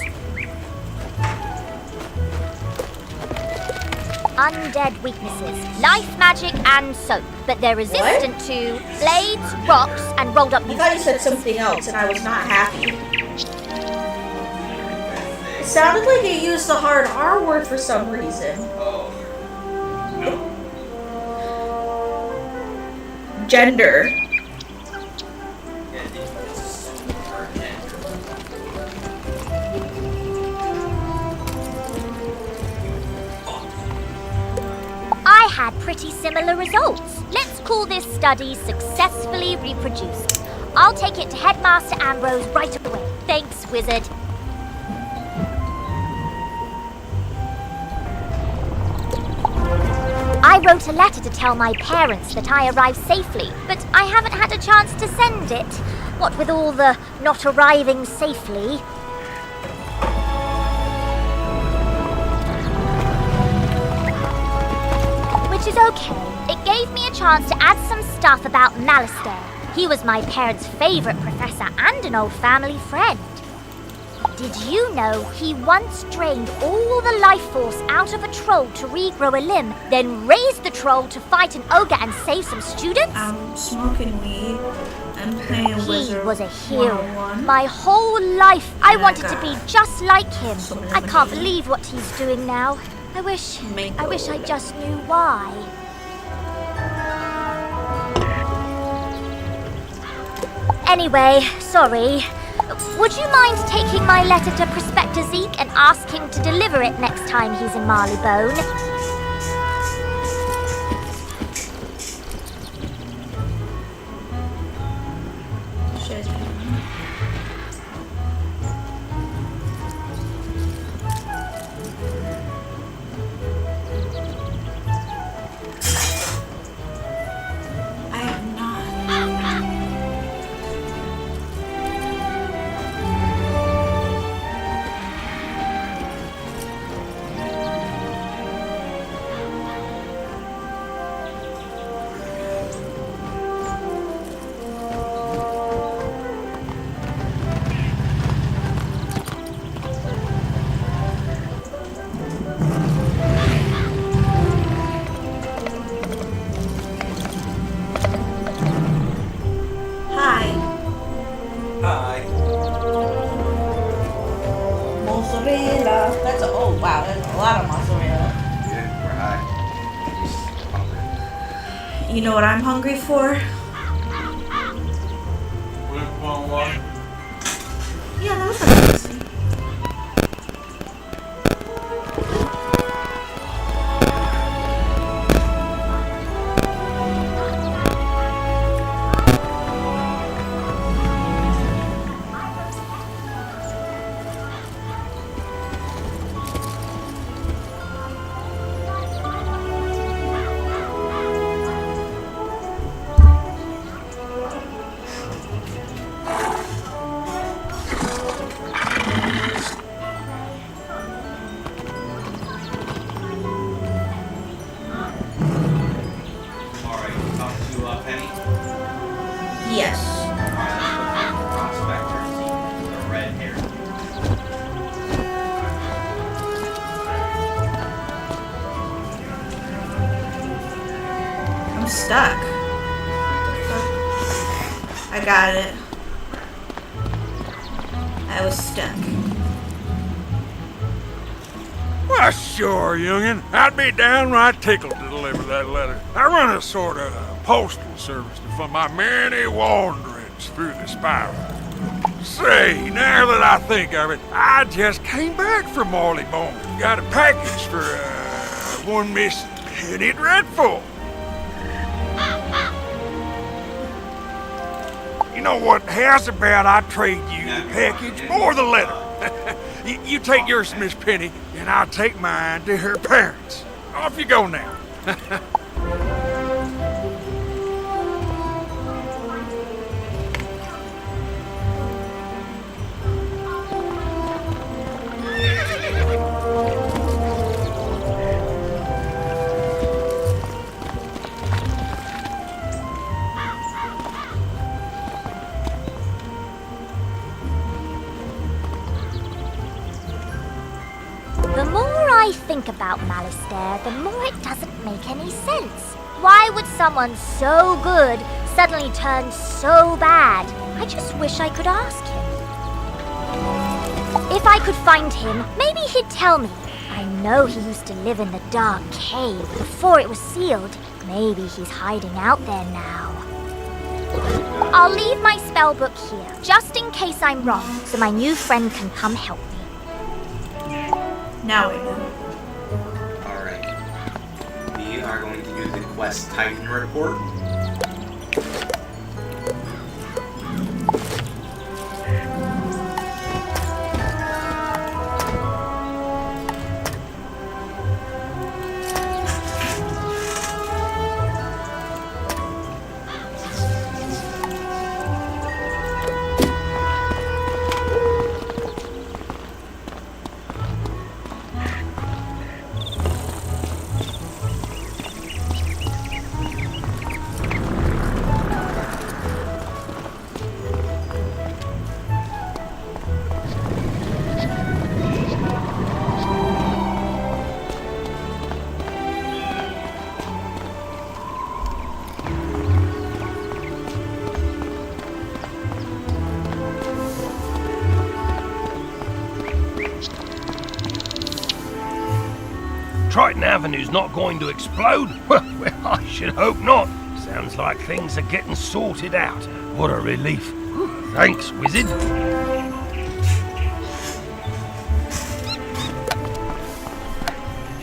Undead weaknesses, life magic and soap, but they're resistant to blades, rocks, and rolled up I thought you said something else and I was not happy. It sounded like it used the hard R word for some reason. Oh. No. Gender. Yeah, it's a super gender. I had pretty similar results. Let's call this study successfully reproduced. I'll take it to Headmaster Ambrose right away. Thanks, wizard. I wrote a letter to tell my parents that I arrived safely, but I haven't had a chance to send it. What with all the not arriving safely. Which is okay. It gave me a chance to add some stuff about Malistaire. He was my parents' favorite professor and an old family friend. Did you know he once drained all the life force out of a troll to regrow a limb, then raised the troll to fight an ogre and save some students? I'm smoking weed. I'm playing He Wizard was a hero. 101. My whole life, I And I wanted to got be just like him. some I can't lemonade. believe what he's doing now. I wish I just knew why. Anyway, sorry. Would you mind taking my letter to Prospector Zeke and ask him to deliver it next time he's in Marleybone? I have not. Hi. Hi. Mozzarella. That's a oh wow, that's a lot of mozzarella. Good, we're high. Just hungry. You know what I'm hungry for? One. Yeah, that was amazing. stuck. I got it. I was stuck. Well, sure, youngin'. I'd be downright tickled to deliver that letter. I run a sort of postal service for my many wanderings through the spiral. Say, now that I think of it, I just came back from Marleybone. Got a package for, one Miss Penny Dreadful. You know what? How's about I trade you the package or the letter? You take yours to Miss Penny, and I'll take mine to her parents. Off you go now. The more I think about Malistaire, the more it doesn't make any sense. Why would someone so good suddenly turn so bad? I just wish I could ask him. If I could find him, maybe he'd tell me. I know he used to live in the dark cave before it was sealed. Maybe he's hiding out there now. I'll leave my spellbook here, just in case I'm wrong, so my new friend can come help me. Now I know. Alright. We are going to do the Quest Titan report. Triton Avenue's not going to explode? Well, I should hope not. Sounds like things are getting sorted out. What a relief. Thanks, wizard.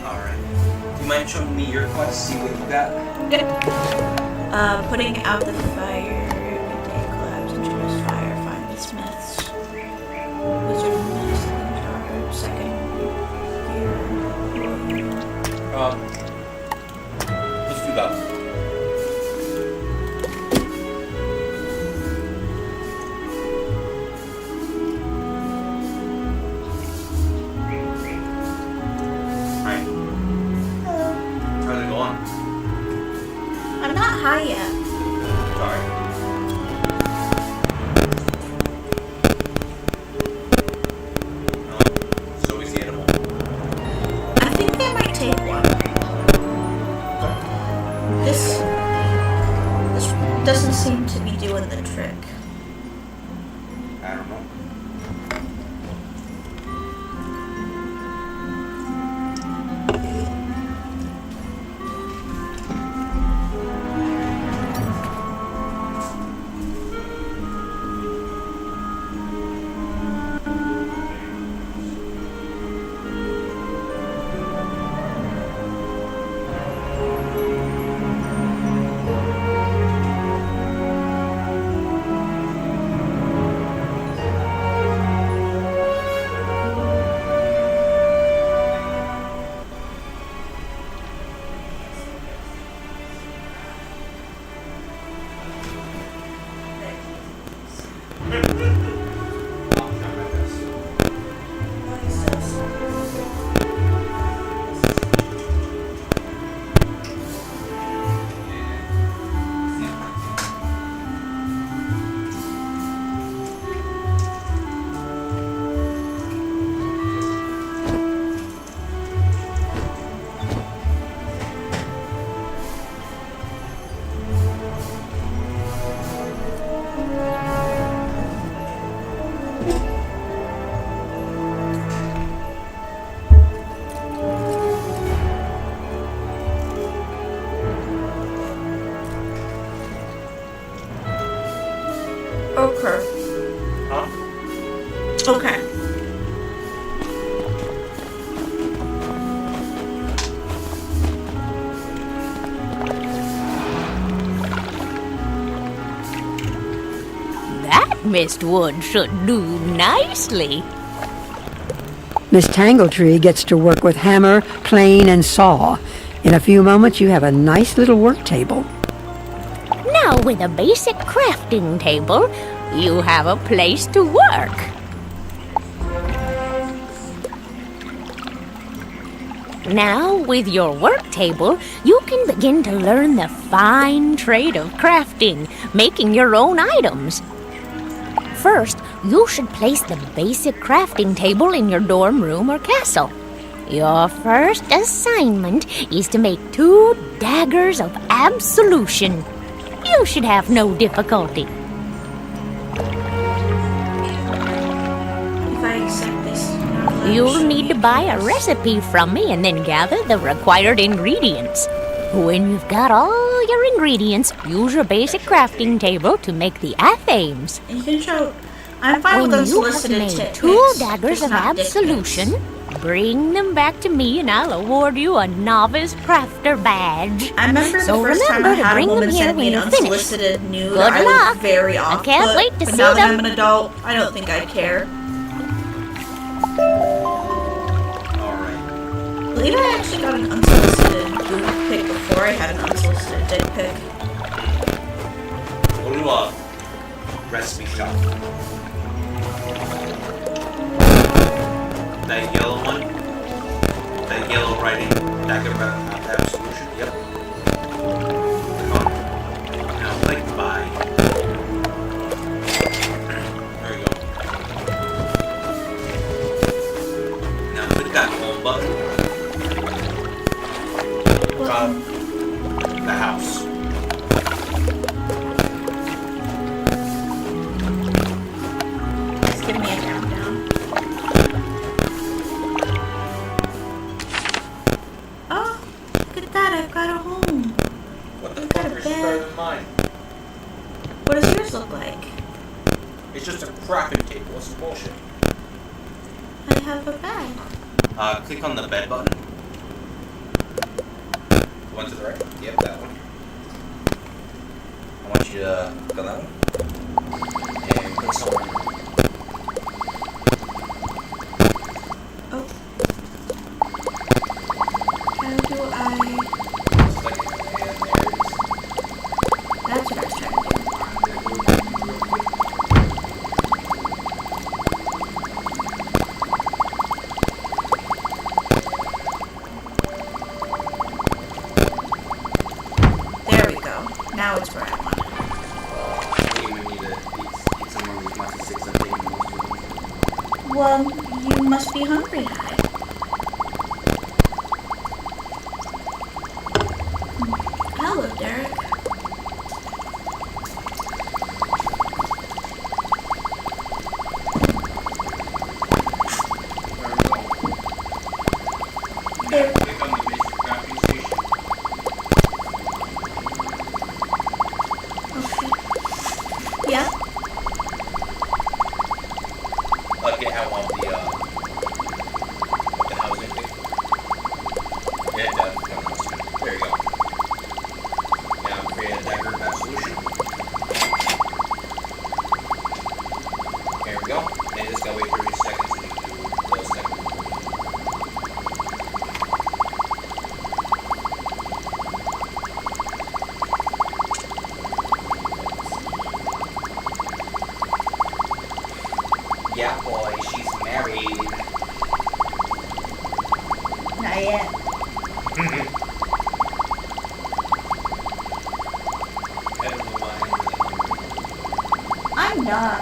Alright. Do you mind showing me your quest, see what you got? Putting out the fire, contain collapse, introduce fire, find the smiths. Wizard medicine jar, second gear. Let's do that. Alright. How's it going? I'm not high yet. Sorry. So is the animal. I think I might take one. This doesn't seem to be doing the trick. I don't know. Okay. That mistwood should do nicely. Miss Tangletree gets to work with hammer, plane, and saw. In a few moments, you have a nice little work table. Now, with a basic crafting table, you have a place to work. Now, with your work table, you can begin to learn the fine trade of crafting, making your own items. First, you should place the basic crafting table in your dorm room or castle. Your first assignment is to make 2 daggers of absolution. You should have no difficulty. If I accept this, You'll need to buy a recipe from me and then gather the required ingredients. When you've got all your ingredients, use your basic crafting table to make the athames. you can show. I'm fine with When you have unsolicited made tips. 2 daggers just of not dick absolution, bring them back to me and I'll award you a novice crafter badge. I remember So the first time I remember to had a bring them woman here send me when an you're finished. unsolicited nude. Good I luck. was very I off. can't wait to but see now that them. I'm an adult, I don't think I'd care. Alright. I believe I actually got an unsolicited boob pic before I had an unsolicited dick pic. Go to a recipe shop. That yellow one. That yellow writing. Dagger of absolution. Yep. Now click buy. There we go. Now click that home button. The house. Just give me a countdown. Oh, look at that! I've got a home. What the I've got fuck a is bed. better than mine? What does yours look like? It's just a crafting table. What's the bullshit? I have a bed. Click on the bed button. The one to the right? Yep, that one. I want you to click on that one. And put somewhere. Oh. How do I... Click it, and there it is. That's what I was trying to do. There we go. Now it's where I want it. You may need to eat some of these musty sticks that they eat most of them. Well, you must be hungry, Hi. Hello, Derek. There. Click on the basic crafting station. Okay. Yeah. Okay, I want the housing thing. Yeah, it does. Come on. There you go. Now create a dagger of absolution. Here we go. And just gotta wait 30 seconds to do those things. Yeah, boy, she's married. Not yet. I don't know why I'm really hungry. I'm not.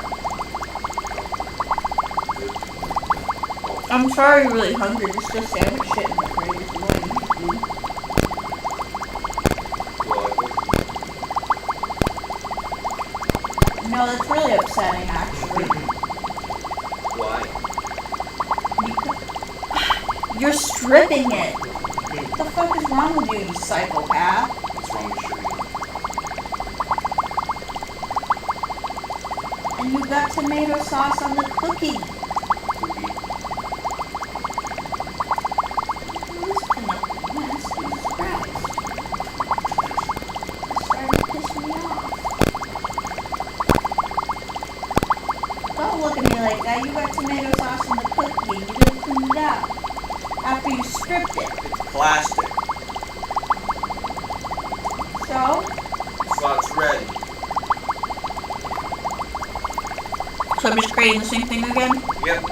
I'm sorry you're really hungry. There's still sandwich shit in the fridge if you want to eat food. No, that's really upsetting, actually. Why? You're stripping it. What the fuck is wrong with you, you psychopath? What's wrong with sugar? And you got tomato sauce on the cookie. me like that. You got tomato sauce in the cookie. You didn't clean it up after you stripped it. It's plastic. So? So it's ready. So I'm just creating the same thing again? Yep.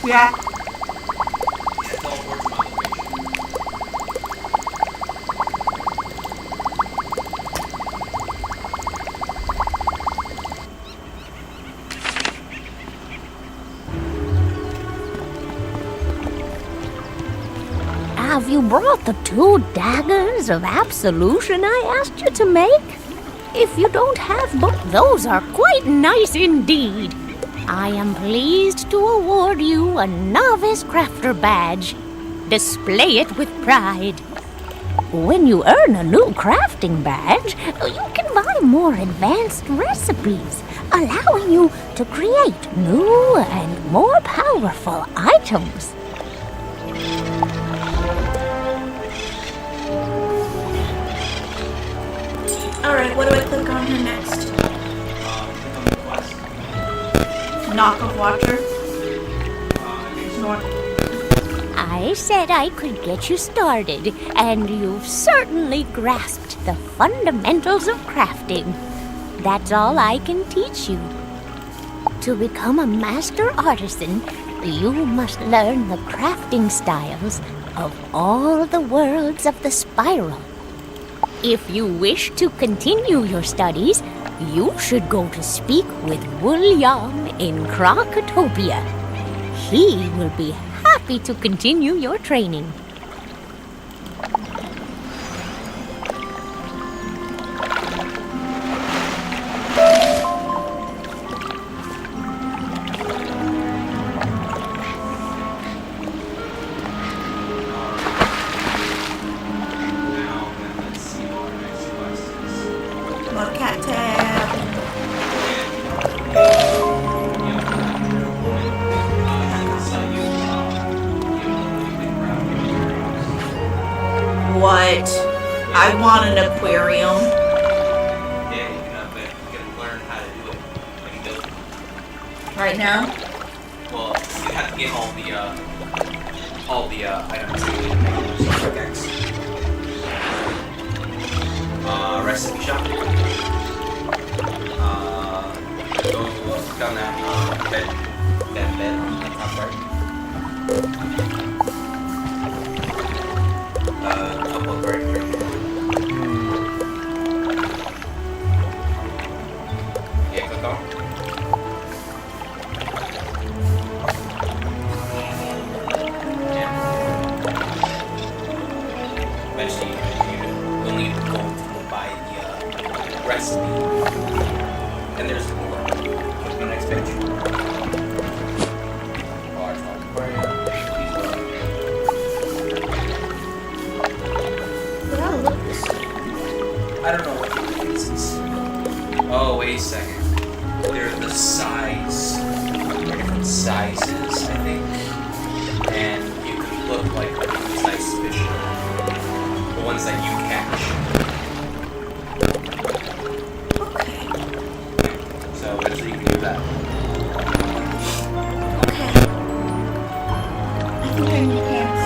Yeah. Have you brought the 2 daggers of absolution I asked you to make? If you don't have both, those are quite nice indeed. I am pleased to award you a Novice Crafter badge. Display it with pride. When you earn a new crafting badge, you can buy more advanced recipes, allowing you to create new and more powerful items. Alright, what do I click on here next? Knock of water. I said I could get you started, and you've certainly grasped the fundamentals of crafting. That's all I can teach you. To become a master artisan, you must learn the crafting styles of all the worlds of the spiral. If you wish to continue your studies, you should go to speak with William in Krakatopia. He will be happy to continue your training. More cat tab. What? I want an aquarium. Yeah, you can learn how to do it. Like build it. Right now? Well, you have to get all the items that you make your pickaxe. Recipe shop. Go look on that bed on the top right. Upload right here. Yeah, click on. Eventually, you'll need to go buy the recipe. And there's more. Click on the next page. Large aquarium. I don't know what this is. Oh, wait a second. They're the size. They're different sizes, I think. And you can look like these nice fish. The ones that you catch. Okay. So eventually you can do that. Okay. I think I need pants.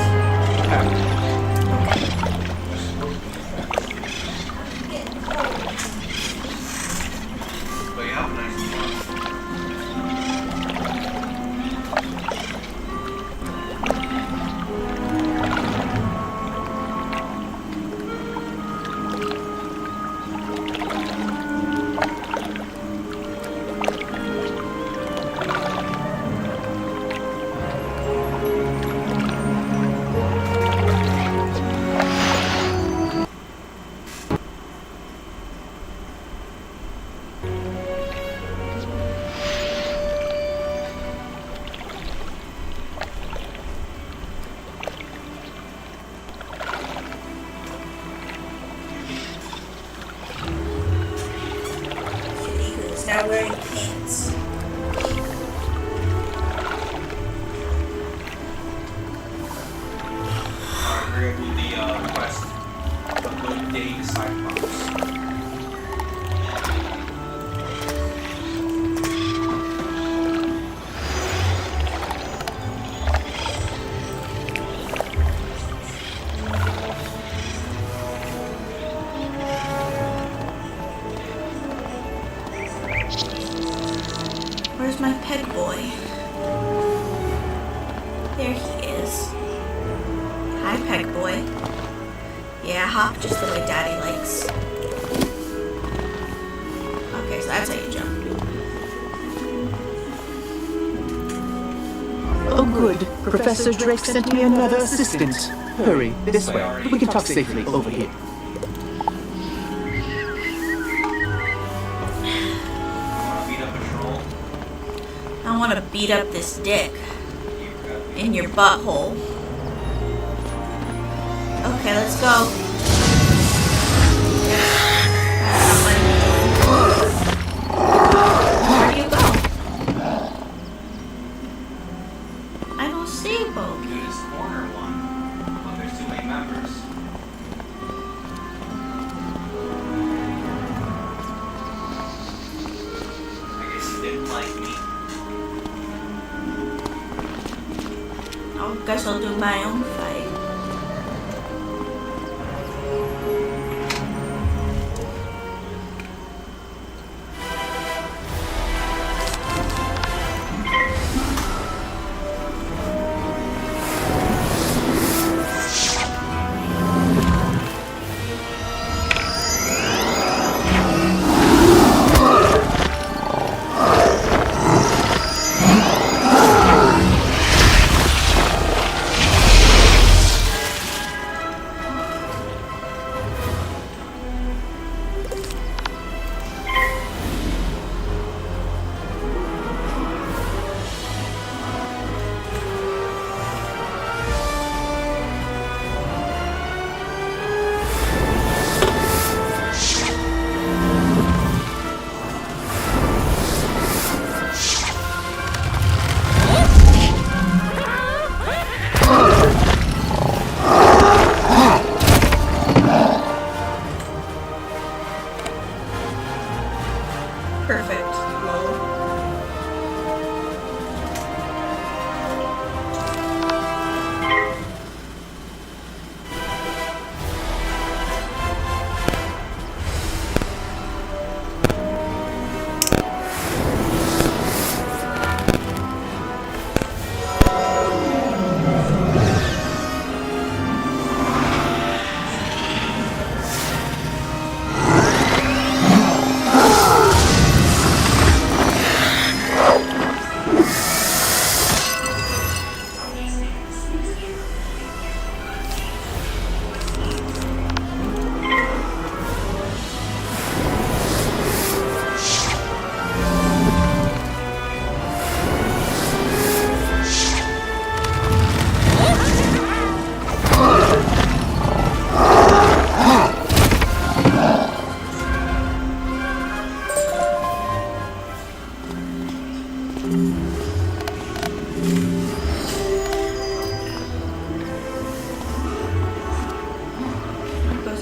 But you have a nice tickets. Alright, we're gonna do the quest. A good day to Cyclops. Where's my peg boy? There he is. Hi, peg boy. Yeah, hop just the way Daddy likes. Okay, so that's how you jump. Oh, good. Professor Drake sent me another assistant. Hurry, this way. We can talk safely over here. I want to beat up this dick in your butthole. Okay, let's go. Where do you go? I don't see you, Bo. Do this corner one. Well, there's too many members. I guess you didn't like me. I guess I'll do my own fight. Perfect.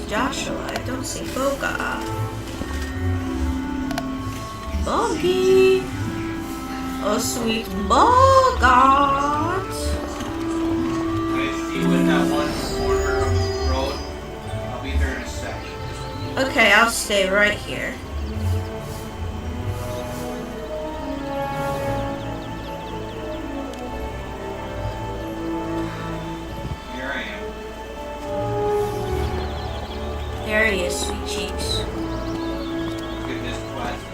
Joshua, I don't see Boga. Boggy! Oh, sweet Bogart! Okay, see you in that one corner of the road. I'll be there in a second. Okay, I'll stay right here. Here I am. There he is, sweet cheeks. Look at this quest.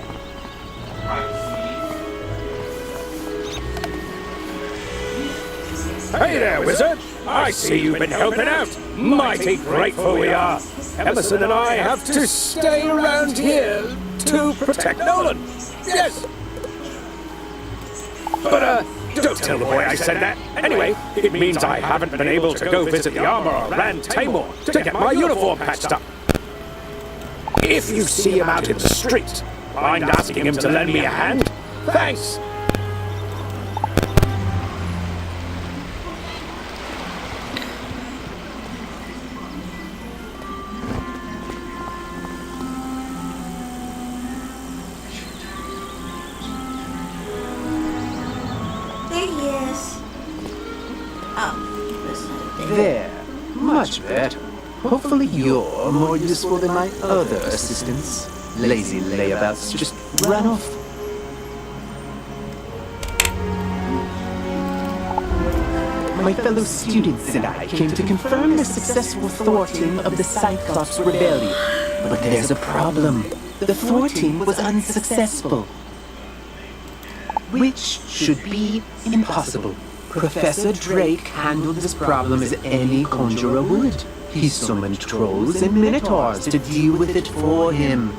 Hey there, wizard! I see you've been helping out. Mighty grateful we are. Emerson and I have to stay around here to protect Nolan. Yes. But, don't tell the boy I said that. Anyway, it means I haven't been able to go visit the armorer, Rand Tamor, to get my uniform patched up. If you see him out in the street, mind asking him to lend me a hand? Thanks. There he is. Oh, this is There. Much better. Hopefully you're more useful than my other assistants. Lazy layabouts just run off. My fellow students and I came to confirm the successful thwarting of the Cyclops rebellion. But there's a problem. The thwarting was unsuccessful. Which should be impossible. Professor Drake handled this problem as any conjurer would. He summoned trolls and minotaurs to deal with it for him.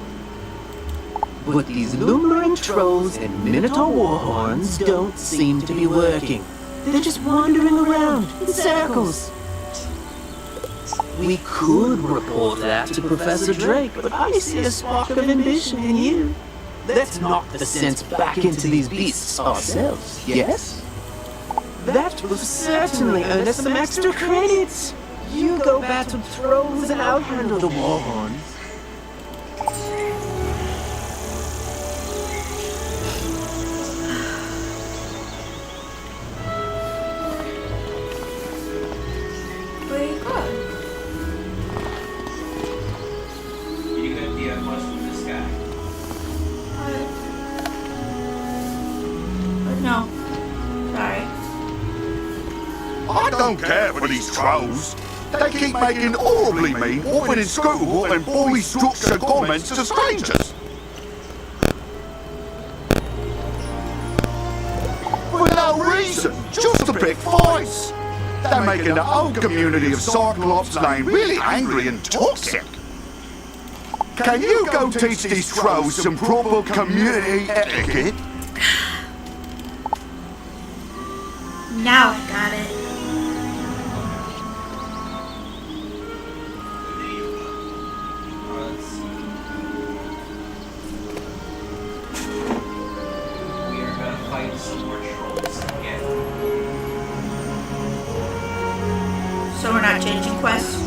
But these lumbering trolls and minotaur warhorns don't seem to be working. They're just wandering around in circles. We could report that to Professor Drake, but I see a spark of ambition in you. Let's knock the sense back into these beasts ourselves, yes? That will certainly earn us some extra credits. You go battle trolls and I'll handle the warhorns. Where you go? You gonna be much with this guy? No. Sorry. I don't care for these trolls. They keep making horribly mean, often inscrutable and poorly structured comments to strangers. For no reason, just to pick fights. They're making the whole community of Cyclops Lane really angry and toxic. Can you go teach these trolls some proper community etiquette? Now I got it. We are gonna fight some more trolls again. So we're not changing quests?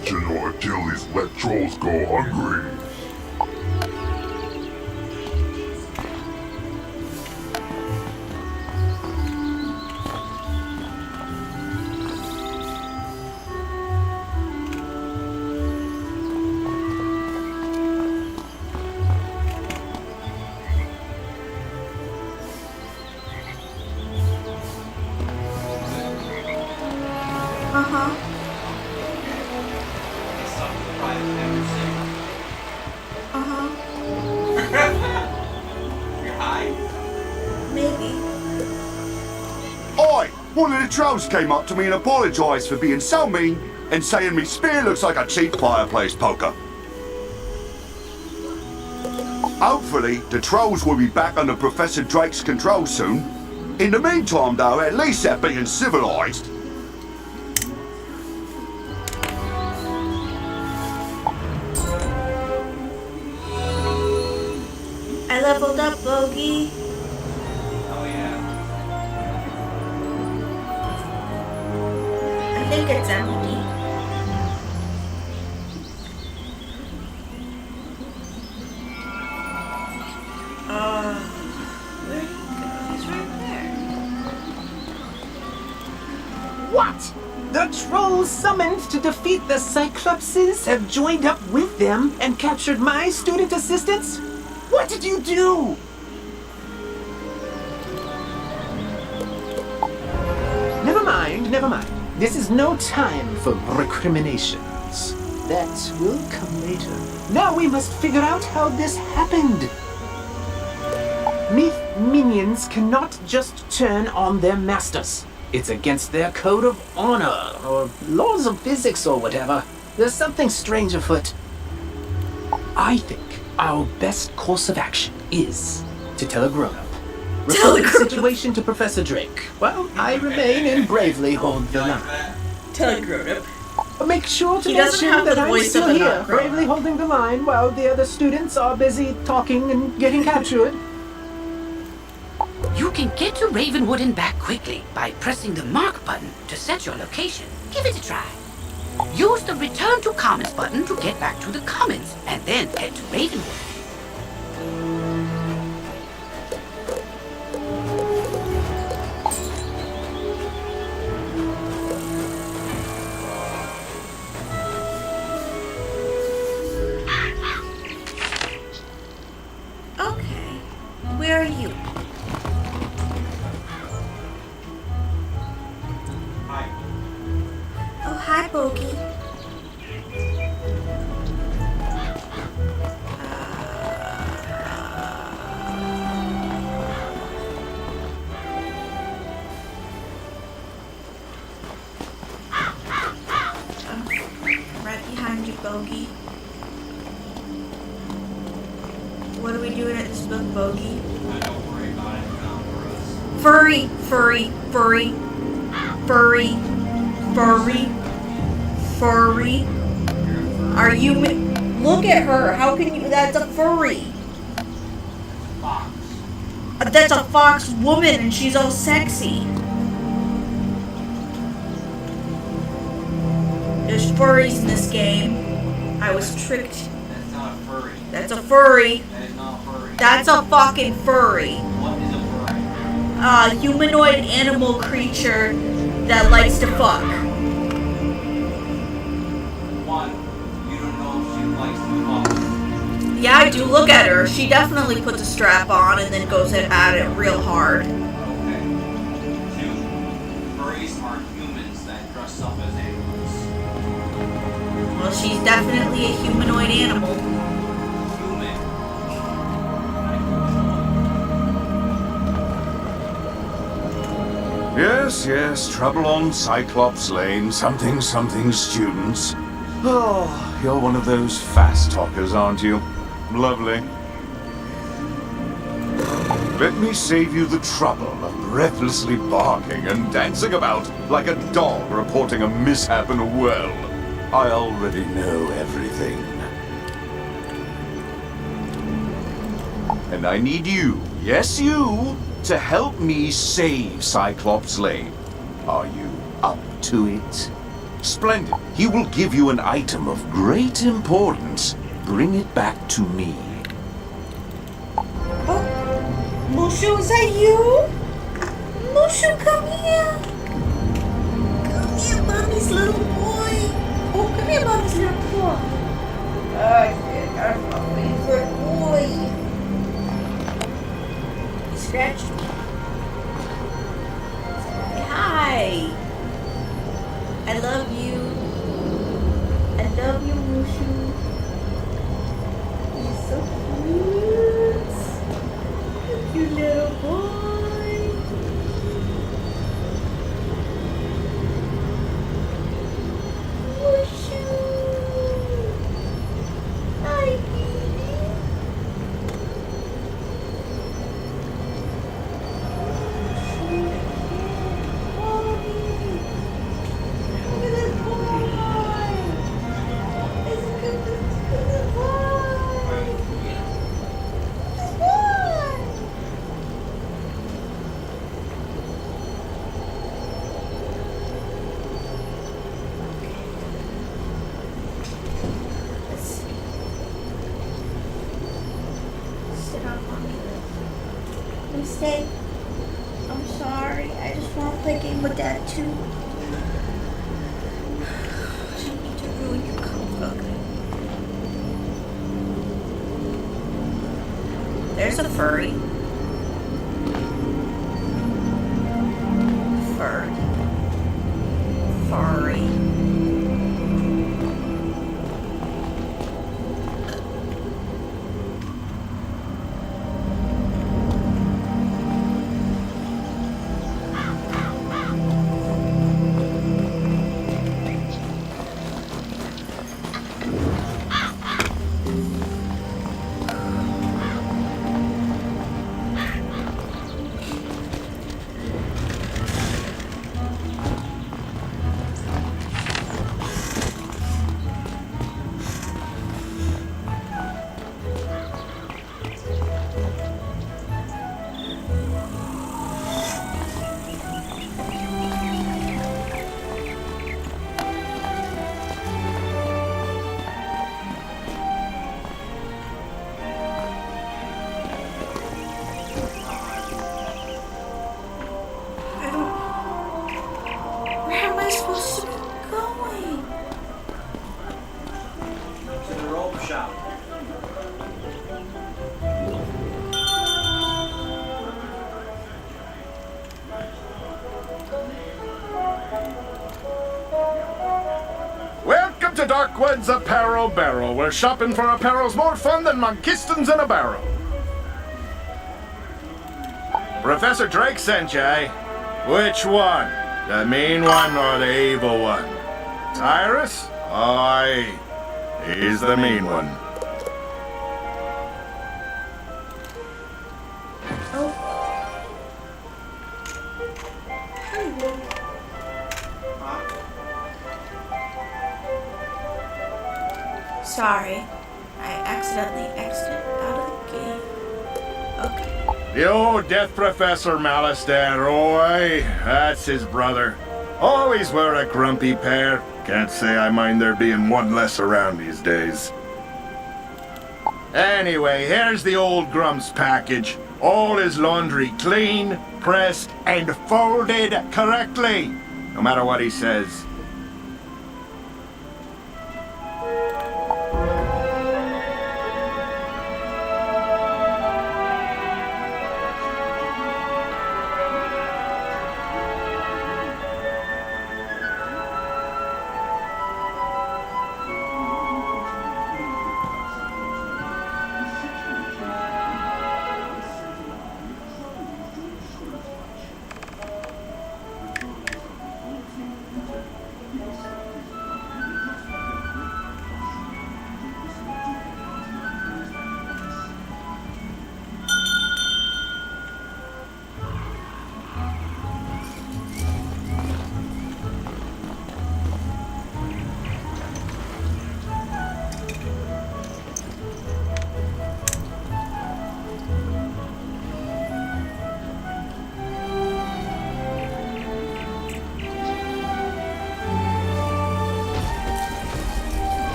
watching or Achilles let trolls go hungry. Uh-huh. Uh-huh. You're high? Maybe. Oi! One of the trolls came up to me and apologised for being so mean and saying me spear looks like a cheap fireplace poker. Hopefully, the trolls will be back under Professor Drake's control soon. In the meantime, though, at least they're being civilised. I leveled up, Bogey. Oh yeah. I think it's empty. Where'd he go? He's right there. What? The trolls summoned to defeat the Cyclopses have joined up with them and captured my student assistants? What did you do? Never mind, never mind. This is no time for recriminations. That will come later. Now we must figure out how this happened. Myth minions cannot just turn on their masters. It's against their code of honor, or laws of physics, or whatever. There's something strange afoot. I think our best course of action is to tell a grown-up. Report the situation to Professor Drake, while I remain and bravely hold the line. Tell a grown-up. Make sure to He doesn't mention have that the I'm voice still of a here, not grown-up. bravely holding the line while the other students are busy talking and getting captured. You can get to Ravenwood and back quickly by pressing the mark button to set your location. Give it a try. Use the return to commons button to get back to the commons, and then head to Ravenwood. Okay. Where are you? Oh, hi, Bogey. Right behind you, Bogey. What are we doing at this book, Bogey? Don't worry about it. Furry, furry, furry, furry, furry, furry. Are you? Look at her. How can you? That's a furry. That's a fox woman, and she's all sexy. There's furries in this game. I was tricked. That's not a furry. That's a furry. That is not a furry. That's a fucking furry. What is a furry? A humanoid animal creature that likes to fuck. One, you don't know if she likes to fuck. Yeah, I do. Look at her. She definitely puts a strap on and then goes at it real hard. Okay. Two, furries are humans that dress up as animals. Well, she's definitely a humanoid animal. Human. Yes, yes, trouble on Cyclops Lane, something, something, students. Oh, you're one of those fast talkers, aren't you? Lovely. Let me save you the trouble of breathlessly barking and dancing about like a dog reporting a mishap in a well. I already know everything. And I need you, yes you, to help me save Cyclops Lane. Are you up to it? Splendid. He will give you an item of great importance. Bring it back to me. Mushu, is that you? Mushu, come here. Come here, mommy's little boy. Oh, come here, mommy's little boy. That's my favorite boy. He scratched me. Hi. I love you. I love you, Mushu. You're so cute. You little boy. Mushu. Hi, baby. Stay. I'm sorry. I just want to play a game with Dad too. I didn't mean to ruin your comfort. There's a furry. Furry. Welcome to Darkwoods Apparel Barrel, where shopping for apparel's more fun than monkistons in a barrel. Professor Drake sent you, eh? Which one? The mean one or the evil one? Tyrus? Aye. He's the mean one. Sorry. I accidentally exited out of the game. Okay. The old Death Professor Malistaire, oi. That's his brother. Always were a grumpy pair. Can't say I mind there being one less around these days. Anyway, here's the old Grump's package. All his laundry clean, pressed, and folded correctly. No matter what he says.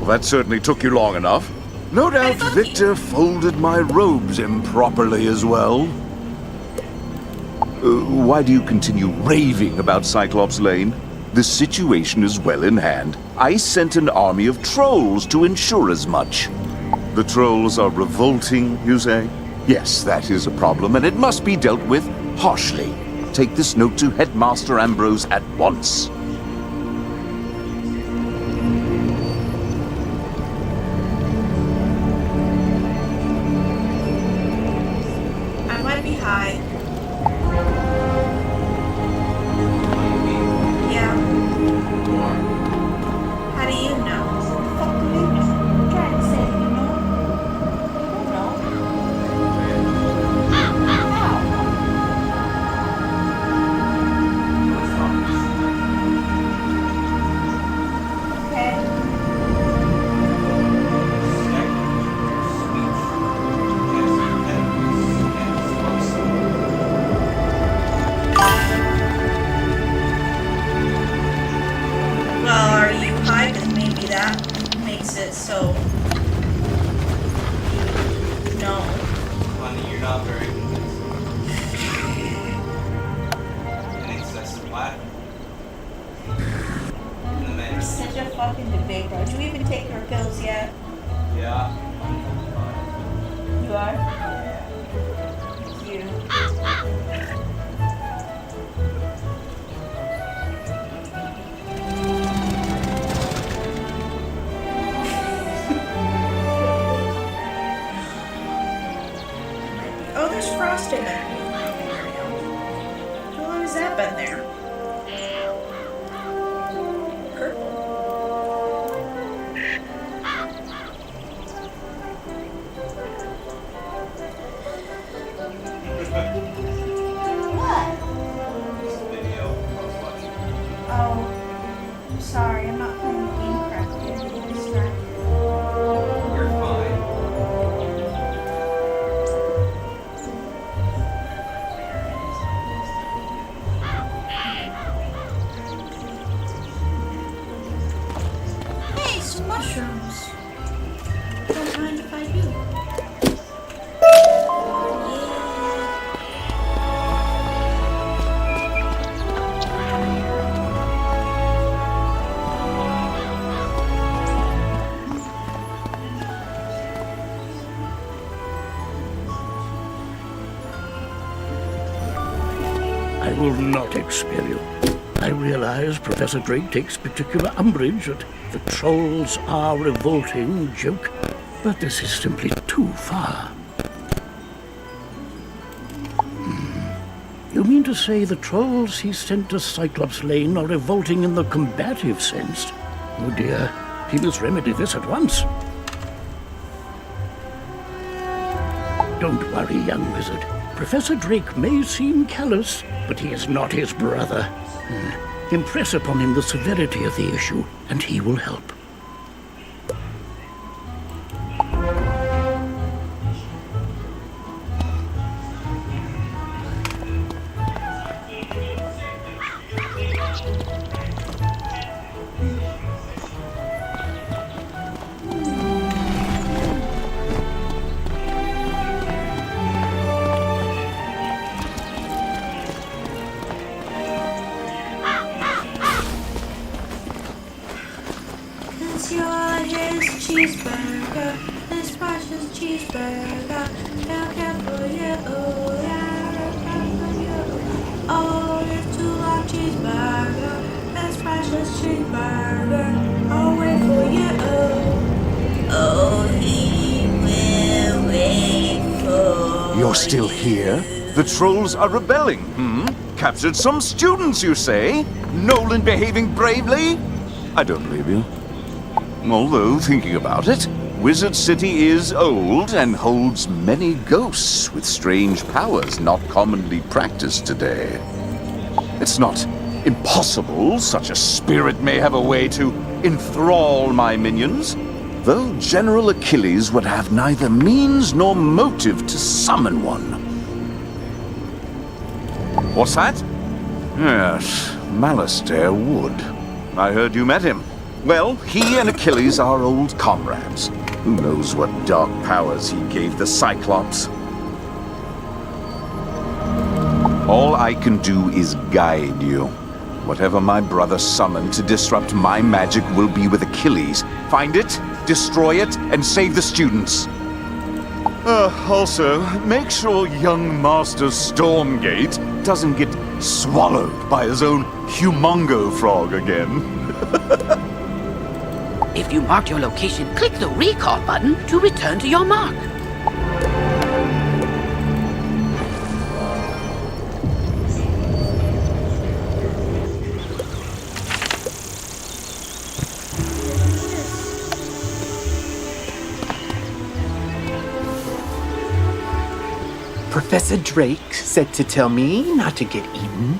Well, that certainly took you long enough. No doubt Victor folded my robes improperly as well. Why do you continue raving about Cyclops Lane? The situation is well in hand. I sent an army of trolls to ensure as much. The trolls are revolting, you say? Yes, that is a problem, and it must be dealt with harshly. Take this note to Headmaster Ambrose at once. I might be high. Yeah. How do you know? Fuck do you know? I'm trying to say, you know? I don't know. Okay. Well, are you high? Because maybe that makes it so. No. Honey, you're not very an excessive laugh. You're such a fucking debate, bro. Did you even take your pills yet? Yeah. You are? You. Oh, there's frost in it. How long has that been there? Purple. What? This video I was watching. Oh, I'm sorry. I'm not playing the game correctly. I'm getting distracted. You're fine. Hey, some mushrooms. Don't mind if I do. I will not expel you. I realize Professor Drake takes particular umbrage at the trolls are revolting joke, but this is simply too far. You mean to say the trolls he sent to Cyclops Lane are revolting in the combative sense? Oh dear, he must remedy this at once. Don't worry, young wizard. Professor Drake may seem callous, but he is not his brother. Impress upon him the severity of the issue, and he will help. Cause you're his cheeseburger, this precious cheeseburger. Look out for you, oh yeah, look out for you. Oh, this too-long cheeseburger, this precious cheeseburger. I'll wait for you, oh, he will wait for You're still here? The trolls are rebelling, Captured some students, you say? Nolan behaving bravely? I don't believe you. Although, thinking about it, Wizard City is old and holds many ghosts with strange powers not commonly practiced today. It's not impossible such a spirit may have a way to enthrall my minions, though General Achilles would have neither means nor motive to summon one. What's that? Yes, Malastair would. I heard you met him. Well, he and Achilles are old comrades. Who knows what dark powers he gave the Cyclops? All I can do is guide you. Whatever my brother summoned to disrupt my magic will be with Achilles. Find it, destroy it, and save the students. Also, make sure young Master Stormgate doesn't get swallowed by his own humongo frog again. If you marked your location, click the recall button to return to your mark. Professor Drake said to tell me not to get eaten.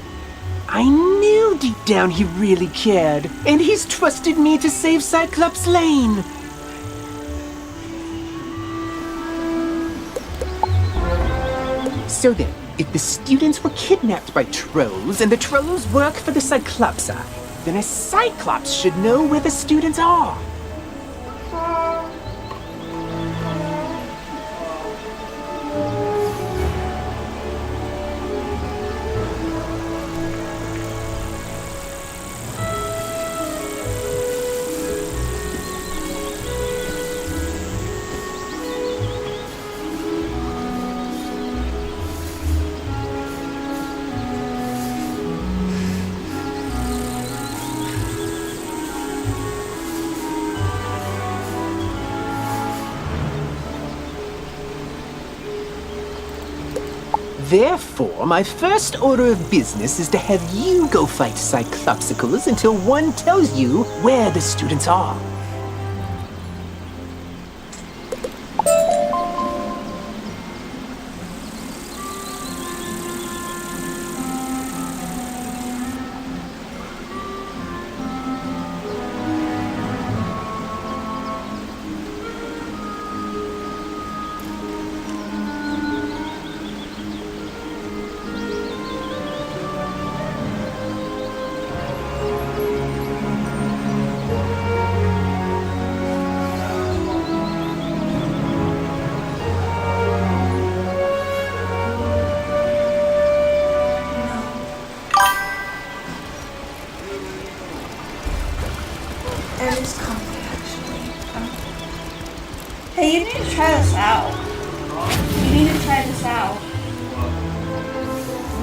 I knew deep down he really cared, and he's trusted me to save Cyclops Lane. So then, if the students were kidnapped by trolls and the trolls work for the Cyclopsa, then a Cyclops should know where the students are. Therefore, my first order of business is to have you go fight Cyclopsicles until one tells you where the students are. It is comfy, actually. Hey, you need to try this out. You need to try this out.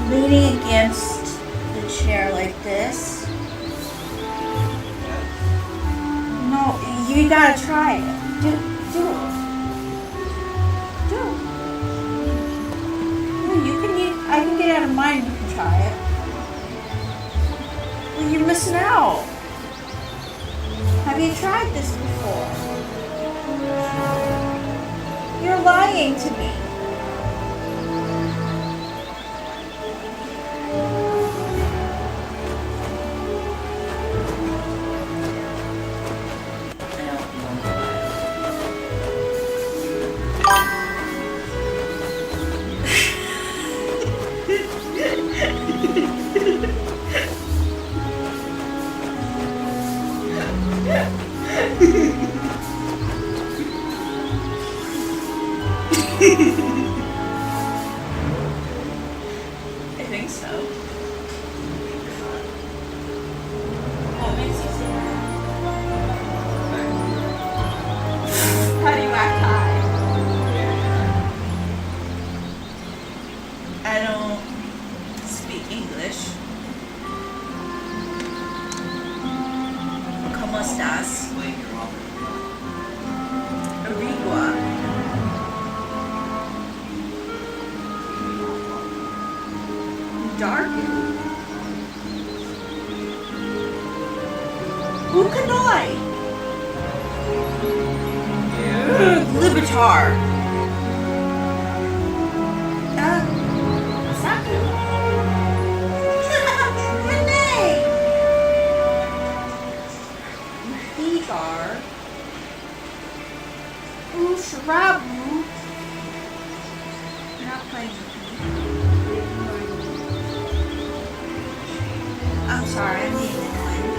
Leaning against the chair like this. No, you gotta try it. Do it. Do it. No, you can. I can get out of mine. You can try it. Well, you're missing out. Have you tried this before? You're lying to me. I think so. What makes you say that? How do you act high? I don't speak English. ¿Cómo estás? Arigua. Darken. Ukanoi. Libitar. Saku. Renee. Higar. Shrabu. You're not playing with me. I'm sorry, I'm being annoying.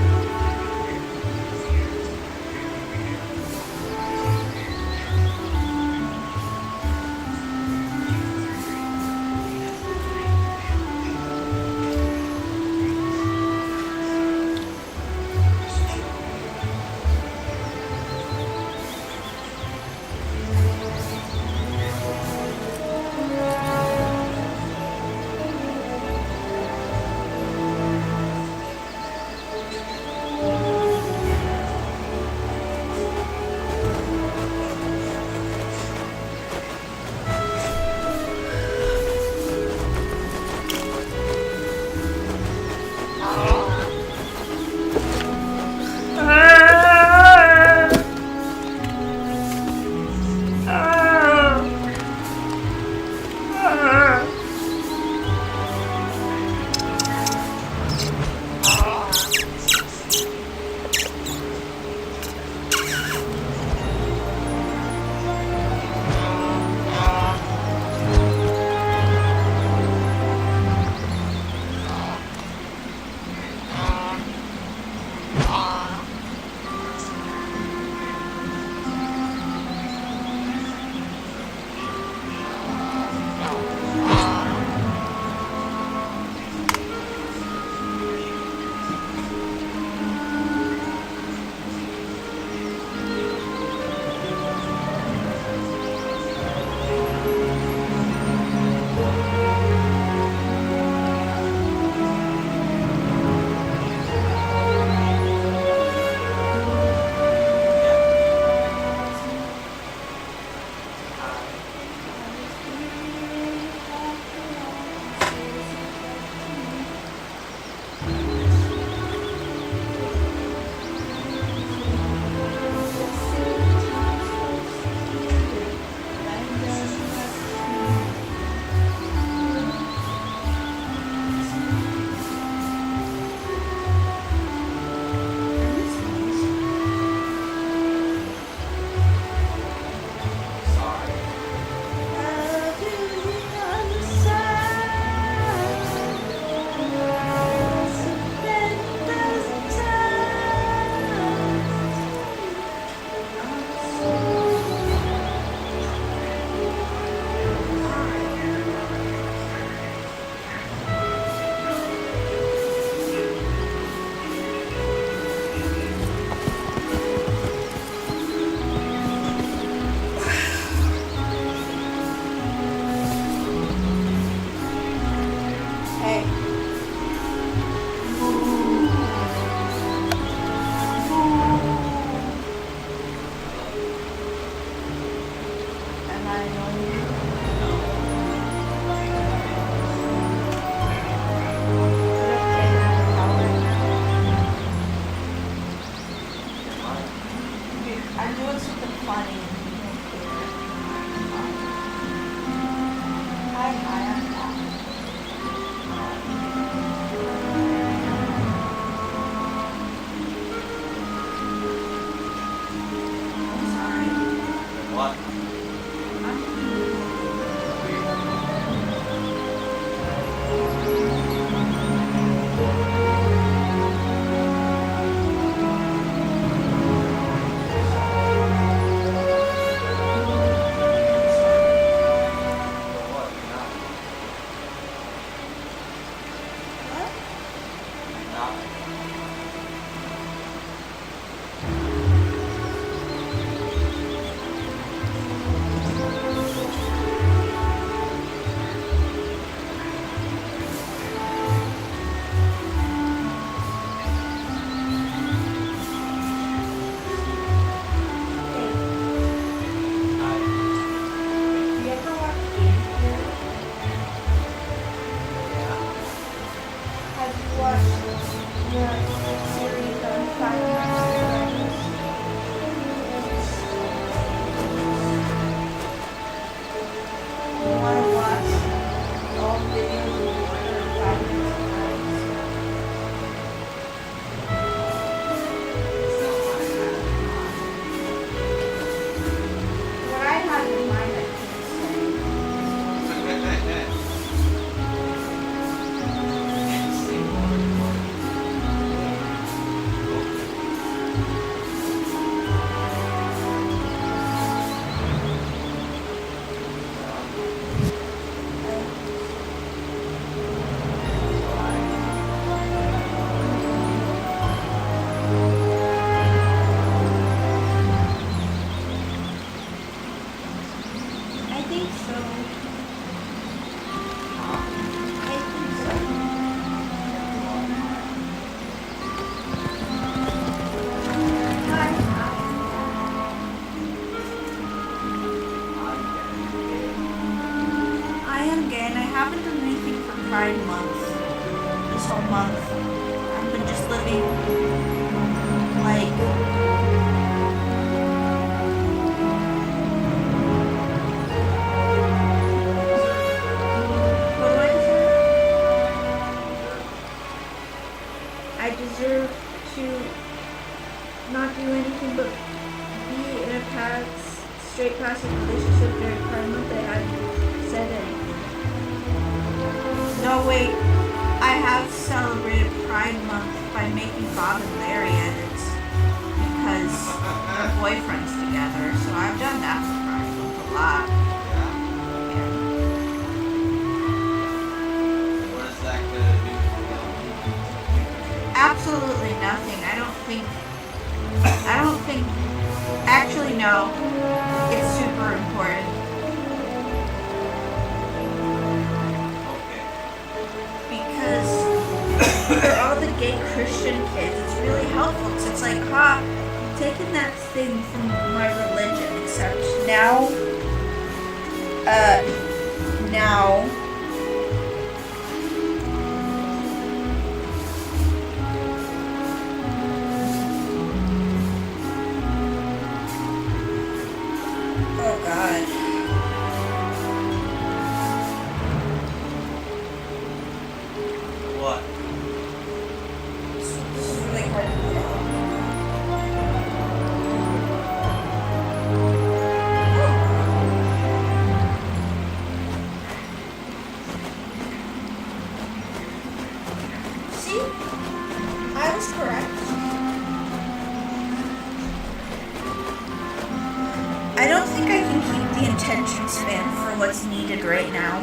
series on Five Nights at Freddy's. You want to watch all videos in order of Five Nights at Freddy's? What I have in mind, I can't I think so. I think so. I am gay and I haven't done anything for Pride Month. This whole month. I've been just living like I deserve to not do anything but be in a straight passive relationship during Pride Month. I hadn't said anything. No, wait. I have celebrated Pride Month by making Bob and Larry edits because they're boyfriends together. So I've done that for Pride Month a lot. What is that gonna do for you? Absolutely nothing. I don't think, actually no, it's super important. Because for all the gay Christian kids, it's really helpful. Because it's like, I'm taking that thing from my religion, except now, oh God. What? This is really hard to put out. See? I was correct. I don't think I can keep the attention span for what's needed right now.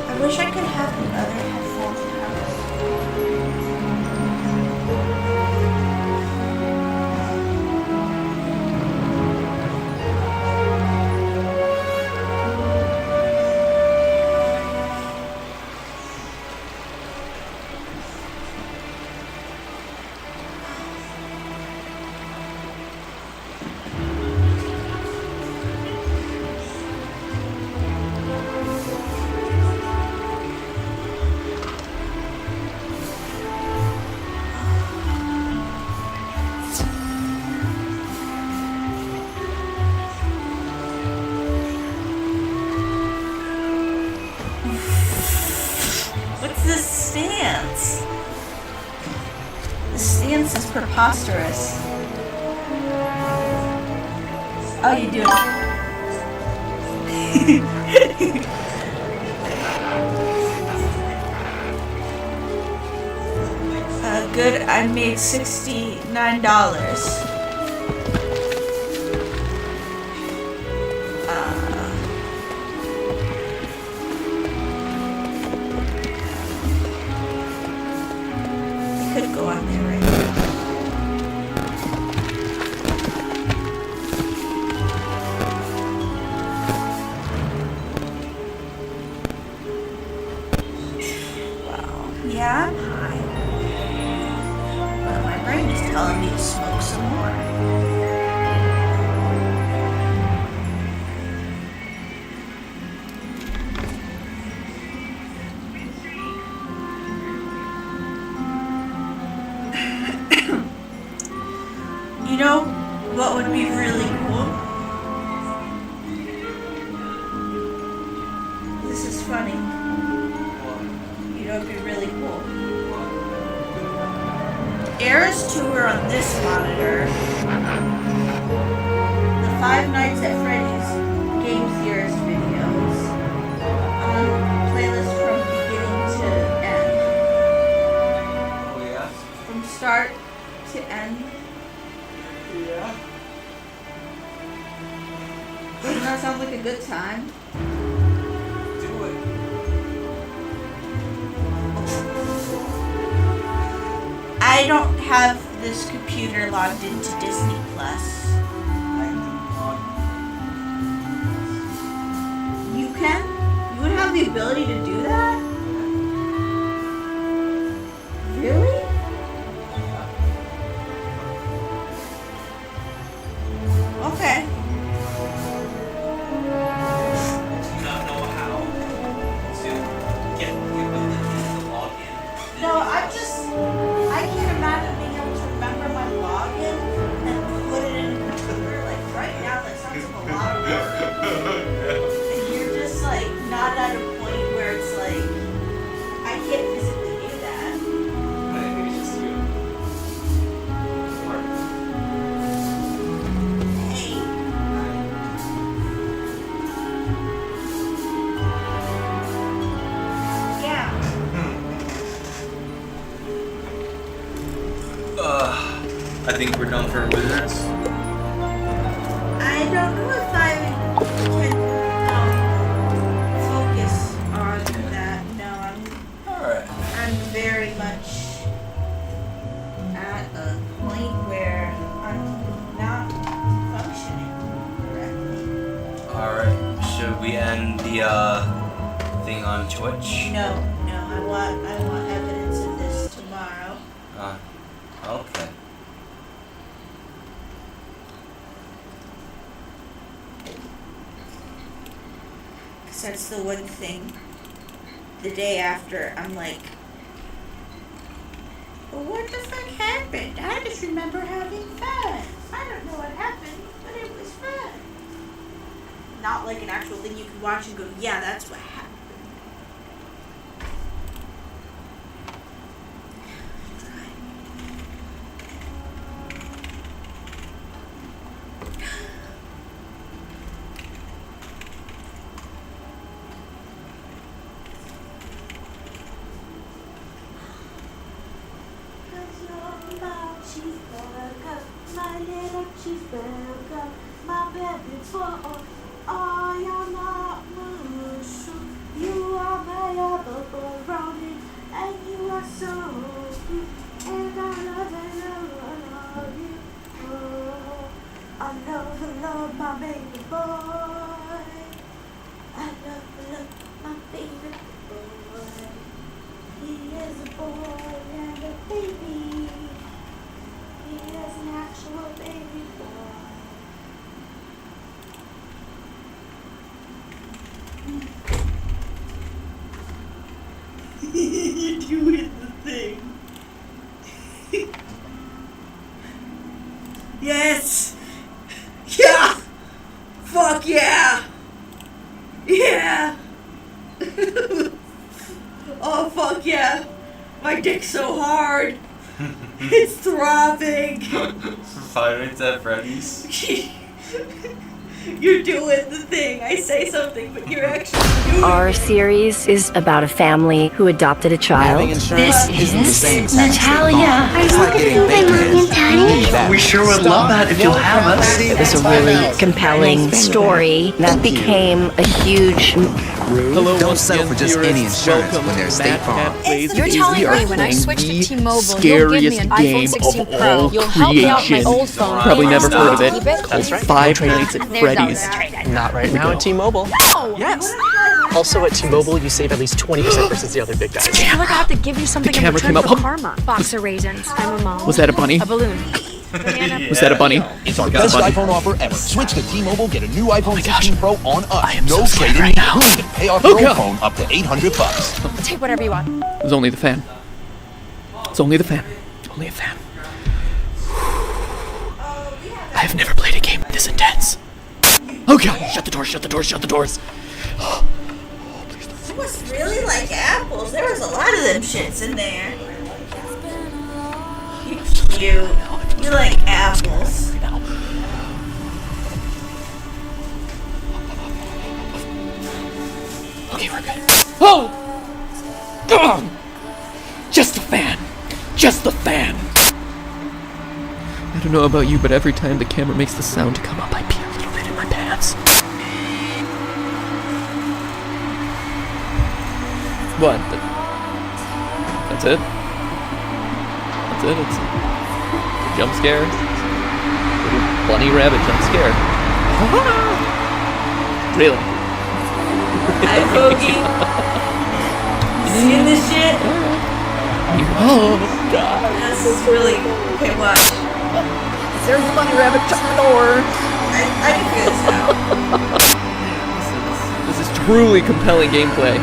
I wish I could have the other headphones What's this stance? The stance is preposterous. Oh, you do it. Good, I made $69. I could go on there right now. Wow. Yeah, I'm high. But my brain is telling me to smoke some more. what's funny? You know, it'd be really cool. Era's tour on this monitor. The Five Nights at Freddy's Game Theorist videos on playlist from beginning to end. Oh yeah? From start to end. Yeah. Doesn't that sound like a good time? Do it. I don't have this computer logged into Disney Plus. You can? You would have the ability to do that? Really? Okay. Do you not know how to get the login? No, I can't imagine being able to remember my login and put it in a computer. Like right now, that sounds like a lot of work. And you're just like not at a point where it's like, I can't physically do that. Maybe it's just you. Hey. Yeah. I think we're done for Wizards. I don't know if I can focus on that. No, I'm very much at a point where I'm not functioning correctly. Alright, should we end the thing on Twitch? No, I want evidence of this tomorrow. Okay. Because that's the one thing. The day after, I'm like, well, what the fuck happened? I just remember having fun. I don't know what happened, but it was fun. Not like an actual thing you can watch and go, yeah, that's what happened. My little cheeseburger, my baby boy, oh, you're not muscle. You are my other boy, Robin, and you are so cute, and I love you. Oh, I love my baby boy. I love my baby boy. He is a boy and a baby. He is an actual baby boy. You're doing the thing. Yes! Yeah! Fuck yeah! Yeah! Oh, fuck yeah! My dick's so hard! It's throbbing! Five Nights at Freddy's? You're doing the thing. I say something, but you're actually doing Our series is about a family who adopted a child. This is Natalia. We sure would love that if you'll have us. It was a really compelling story that became a huge. Don't settle for just any insurance when there's State Farm. You're telling me when I switch to T-Mobile, you'll give me an iPhone 16 Pro. all You'll help me out my creation. old phone. Probably never Stop. heard of it. Keep it. Called Keep it. Five Nights at There's Freddy's. Not right now at T-Mobile. Yes. Also at T-Mobile, you save at least 20% versus the other big guys. I feel like I have to give you something The in camera return came for up. karma. Box of raisins. I'm a mom. Was that a bunny? A balloon. Banana. Was that a bunny? It's our Got a best bunny. iPhone offer ever. Switch to T-Mobile, get a new iPhone 16 Pro on us. am No so scared trade-in right now. included. Pay off Oh, your old God. phone up to $800. Take whatever you want. It was only the fan. It's only the fan. Only a fan. I have never played a game this intense. Oh god! Shut the doors! Shut the doors! Shut the doors! It was really like apples. There was a lot of them shits in there. You cute. You like apples. Okay, we're good. Oh! Ugh! Just the fan. Just the fan. I don't know about you, but every time the camera makes the sound to come up, I pee a little bit in my pants. What? That's it? That's it? It's a jump scare? Little bunny rabbit jump scare. Really? Hi, Bogey. Seeing this shit? Oh, God. This is really... Okay, watch. There's the bunny rabbit, shut the door. I can feel this now. This is truly compelling gameplay.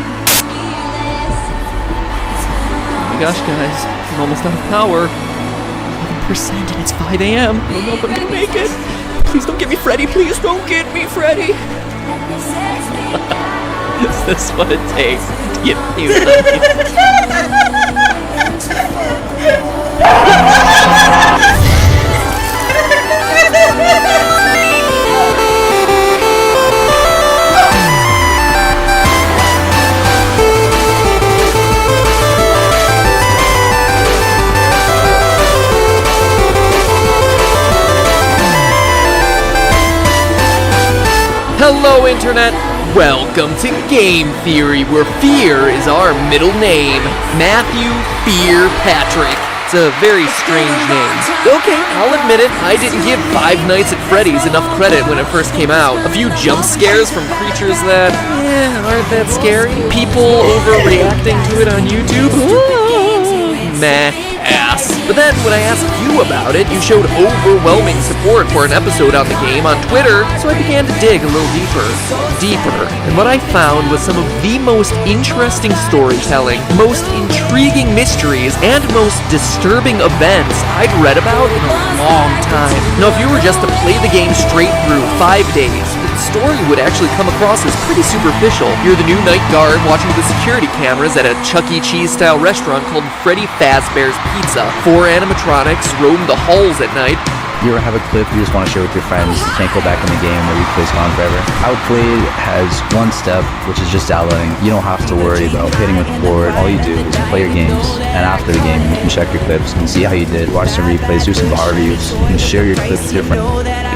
Oh my gosh, guys. I'm almost out of power. 11% and it's 5 a.m. I don't know if I'm gonna make it. Please don't get me Freddy. Please don't get me Freddy. Is this what it takes to get me Freddy? Hello, Internet! Welcome to Game Theory, where fear is our middle name. Matthew Fear Patrick. It's a very strange name. Okay, I'll admit it, I didn't give Five Nights at Freddy's enough credit when it first came out. A few jump scares from creatures that, aren't that scary. People overreacting to it on YouTube. Meh. Ass. But then when I asked you about it, you showed overwhelming support for an episode on the game on Twitter, so I began to dig a little deeper. And what I found was some of the most interesting storytelling, most intriguing mysteries, and most disturbing events I'd read about in a long time. Now, if you were just to play the game straight through 5 days, the story would actually come across as pretty superficial. You're the new night guard watching the security cameras at a Chuck E. Cheese style restaurant called Freddy Fazbear's Pizza. 4 animatronics roam the halls at night. You ever have a clip you just want to share with your friends, can't go back in the game, the replay's gone forever? Outplay has one step, which is just downloading. You don't have to worry about hitting record. All you do is play your games, and after the game, you can check your clips and see how you did, watch some replays, do some bar reviews, and share your clips with your friends.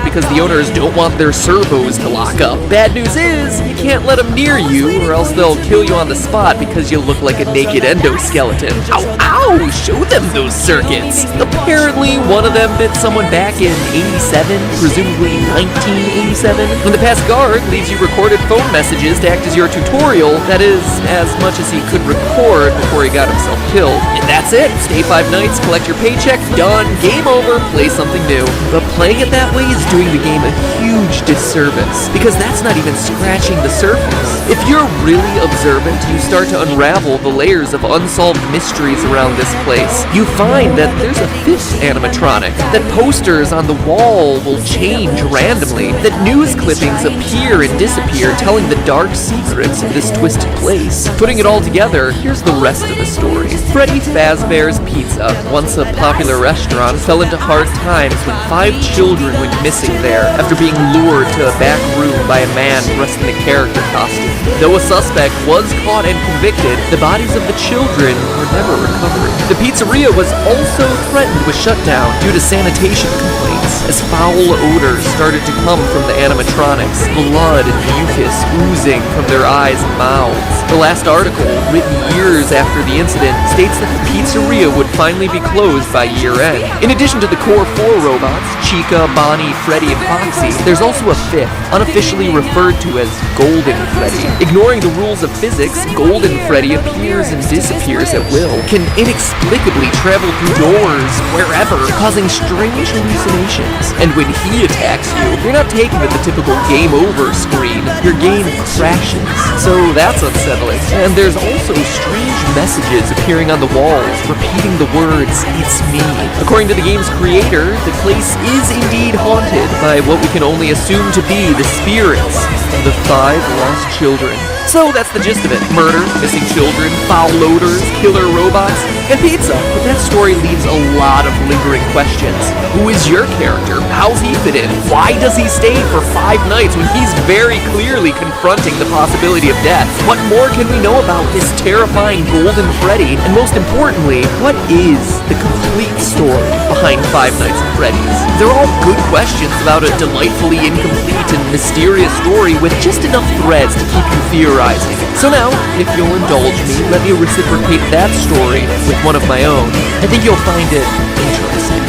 Because the owners don't want their servos to lock up. Bad news is, you can't let them near you, or else they'll kill you on the spot because you look like a naked endoskeleton. Ow, ow! Show them those circuits! Apparently, one of them bit someone back in 87, presumably 1987. And the past guard leaves you recorded phone messages to act as your tutorial, that is, as much as he could record before he got himself killed. And that's it! Stay 5 nights, collect your paycheck, done, game over, play something new. But playing it that way is doing the game a huge disservice, because that's not even scratching the surface. If you're really observant, you start to unravel the layers of unsolved mysteries around this place. You find that there's a 5th animatronic, that posters on the wall will change randomly, that news clippings appear and disappear telling the dark secrets of this twisted place. Putting it all together, here's the rest of the story. Freddy Fazbear's Pizza, once a popular restaurant, fell into hard times when 5 children went missing there after being lured to a back room by a man dressed in a character costume. Though a suspect was caught and convicted, the bodies of the children were never recovered. The pizzeria was also threatened with shutdown due to sanitation complaints, as foul odors started to come from the animatronics, blood and mucus oozing from their eyes and mouths. The last article, written years after the incident, states that the pizzeria would finally be closed by year-end. In addition to the core 4 robots, Chica, Bonnie, Freddy, and Foxy, there's also a 5th, unofficially referred to as Golden Freddy. Ignoring the rules of physics, Golden Freddy appears and disappears at will, can inexplicably travel through doors, wherever, causing strange hallucinations. And when he attacks you, you're not taken to the typical game over screen, your game crashes. So that's unsettling. And there's also strange messages appearing on the walls, repeating the words, "It's me." According to the game's creator, the place is indeed haunted by what we can only assume to be the spirits of the 5 lost children. So that's the gist of it. Murder, missing children, foul odors, killer robots, and pizza. But that story leaves a lot of lingering questions. Who is your character? How's he fit in? Why does he stay for 5 nights when he's very clearly confronting the possibility of death? What more can we know about this terrifying Golden Freddy? And most importantly, what is the complete story behind Five Nights at Freddy's? They're all good questions about a delightfully incomplete and mysterious story with just enough threads to keep you theorizing. So now, if you'll indulge me, let me reciprocate that story with one of my own. I think you'll find it interesting.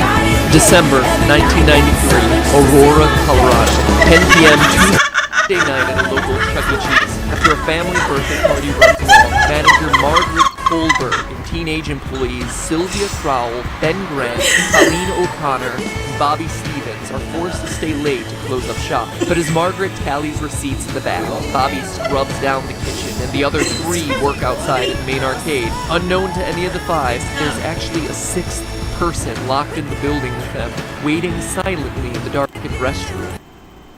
December 1993, Aurora, Colorado. 10 p.m. Tuesday night at a local Chuck E. Cheese. After a family birthday party runs along, manager Margaret Kohlberg and teenage employees Sylvia Crowell, Ben Grant, Colleen O'Connor, and Bobby Stevens are forced to stay late to close up shop. But as Margaret tallies receipts in the back, Bobby scrubs down the kitchen, and the other 3 work outside at the main arcade. Unknown to any of the 5, there's actually a 6th person locked in the building with them, waiting silently in the darkened restroom.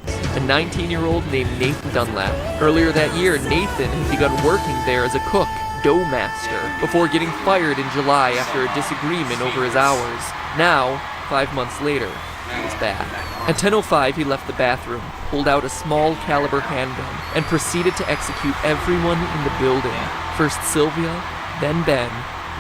A 19-year-old named Nathan Dunlap. Earlier that year, Nathan had begun working there as a cook, dough master, before getting fired in July after a disagreement over his hours. Now, 5 months later, he was back. At 10:05, he left the bathroom, pulled out a small caliber handgun, and proceeded to execute everyone in the building. First Sylvia, then Ben,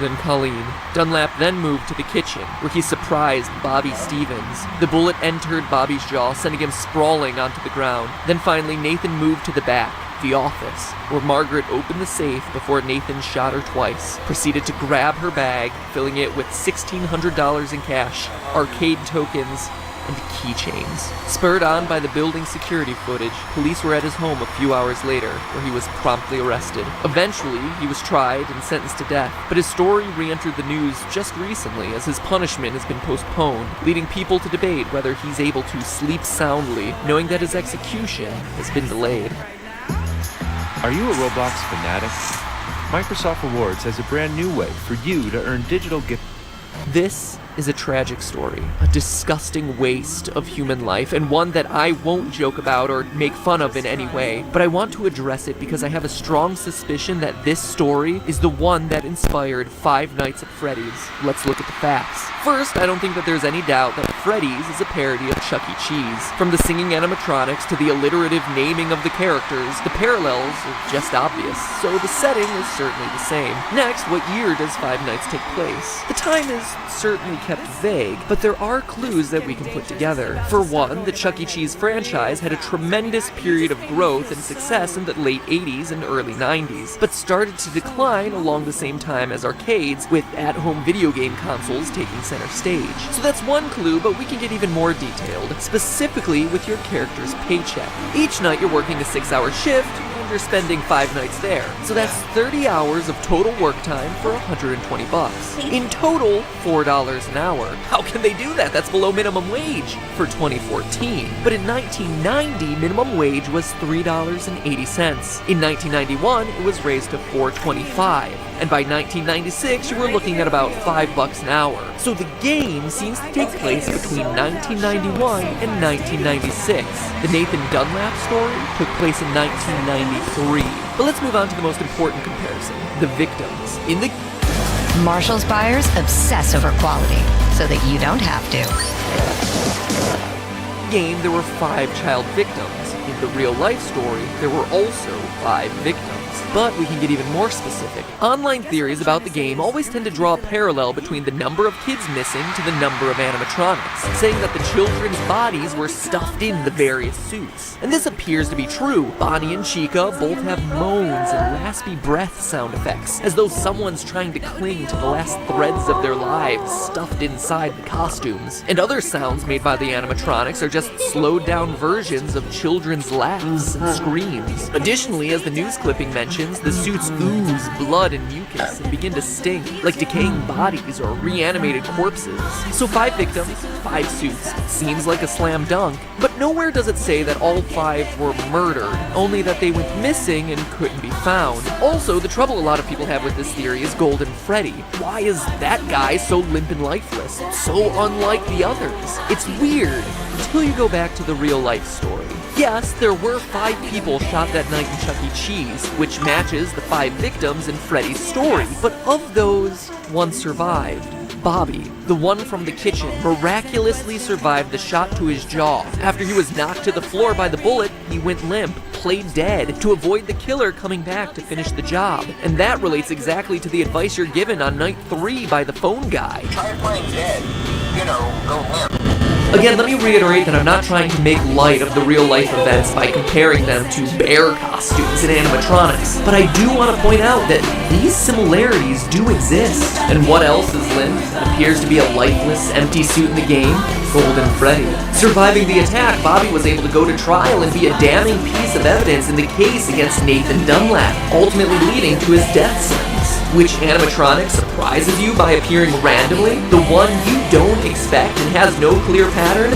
then Colleen. Dunlap then moved to the kitchen, where he surprised Bobby Stevens. The bullet entered Bobby's jaw, sending him sprawling onto the ground. Then finally, Nathan moved to the back, the office, where Margaret opened the safe before Nathan shot her twice, proceeded to grab her bag, filling it with $1,600 in cash, arcade tokens, and keychains. Spurred on by the building's security footage, police were at his home a few hours later, where he was promptly arrested. Eventually, he was tried and sentenced to death, but his story re-entered the news just recently as his punishment has been postponed, leading people to debate whether he's able to sleep soundly, knowing that his execution has been delayed. Are you a Roblox fanatic? Microsoft Rewards has a brand new way for you to earn digital gift. This is a tragic story, a disgusting waste of human life, and one that I won't joke about or make fun of in any way, but I want to address it because I have a strong suspicion that this story is the one that inspired Five Nights at Freddy's. Let's look at the facts. First, I don't think that there's any doubt that Freddy's is a parody of Chuck E. Cheese. From the singing animatronics to the alliterative naming of the characters, the parallels are just obvious, so the setting is certainly the same. Next, what year does Five Nights take place? The time is certainly kept vague, but there are clues that we can put together. For one, the Chuck E. Cheese franchise had a tremendous period of growth and success in the late 80s and early 90s, but started to decline along the same time as arcades, with at-home video game consoles taking center stage. So that's one clue, but we can get even more detailed, specifically with your character's paycheck. Each night you're working a 6-hour shift, and you're spending 5 nights there. So that's 30 hours of total work time for $120. In total, $4 an hour. How can they do that? That's below minimum wage for 2014. But in 1990, minimum wage was $3.80. In 1991, it was raised to $4.25. And by 1996, you were looking at about $5 an hour. So the game seems to take place between 1991 and 1996. The Nathan Dunlap story took place in 1993. But let's move on to the most important comparison, the victims. In the Marshall's buyers obsess over quality so that you don't have to. game, there were 5 child victims. In the real-life story, there were also 5 victims. But we can get even more specific. Online theories about the game always tend to draw a parallel between the number of kids missing to the number of animatronics, saying that the children's bodies were stuffed in the various suits. And this appears to be true. Bonnie and Chica both have moans and raspy breath sound effects, as though someone's trying to cling to the last threads of their lives stuffed inside the costumes. And other sounds made by the animatronics are just slowed down versions of children's children's laughs and screams. Additionally, as the news clipping mentions, the suits ooze blood and mucus and begin to sting like decaying bodies or reanimated corpses. So 5 victims, 5 suits. Seems like a slam dunk, but nowhere does it say that all 5 were murdered, only that they went missing and couldn't be found. Also, the trouble a lot of people have with this theory is Golden Freddy. Why is that guy so limp and lifeless, so unlike the others? It's weird, until you go back to the real-life story. Yes, there were 5 people shot that night in Chuck E. Cheese, which matches the 5 victims in Freddy's story, but of those, 1 survived. Bobby, the one from the kitchen, miraculously survived the shot to his jaw. After he was knocked to the floor by the bullet, he went limp, played dead, to avoid the killer coming back to finish the job. And that relates exactly to the advice you're given on night 3 by the phone guy. Try playing dead. You know, go limp. Again, let me reiterate that I'm not trying to make light of the real-life events by comparing them to bear costumes and animatronics, but I do want to point out that these similarities do exist. And what else is limp and appears to be a lifeless, empty suit in the game? Golden Freddy. Surviving the attack, Bobby was able to go to trial and be a damning piece of evidence in the case against Nathan Dunlap, ultimately leading to his death sentence. Which animatronic surprises you by appearing randomly? The one you don't expect and has no clear pattern?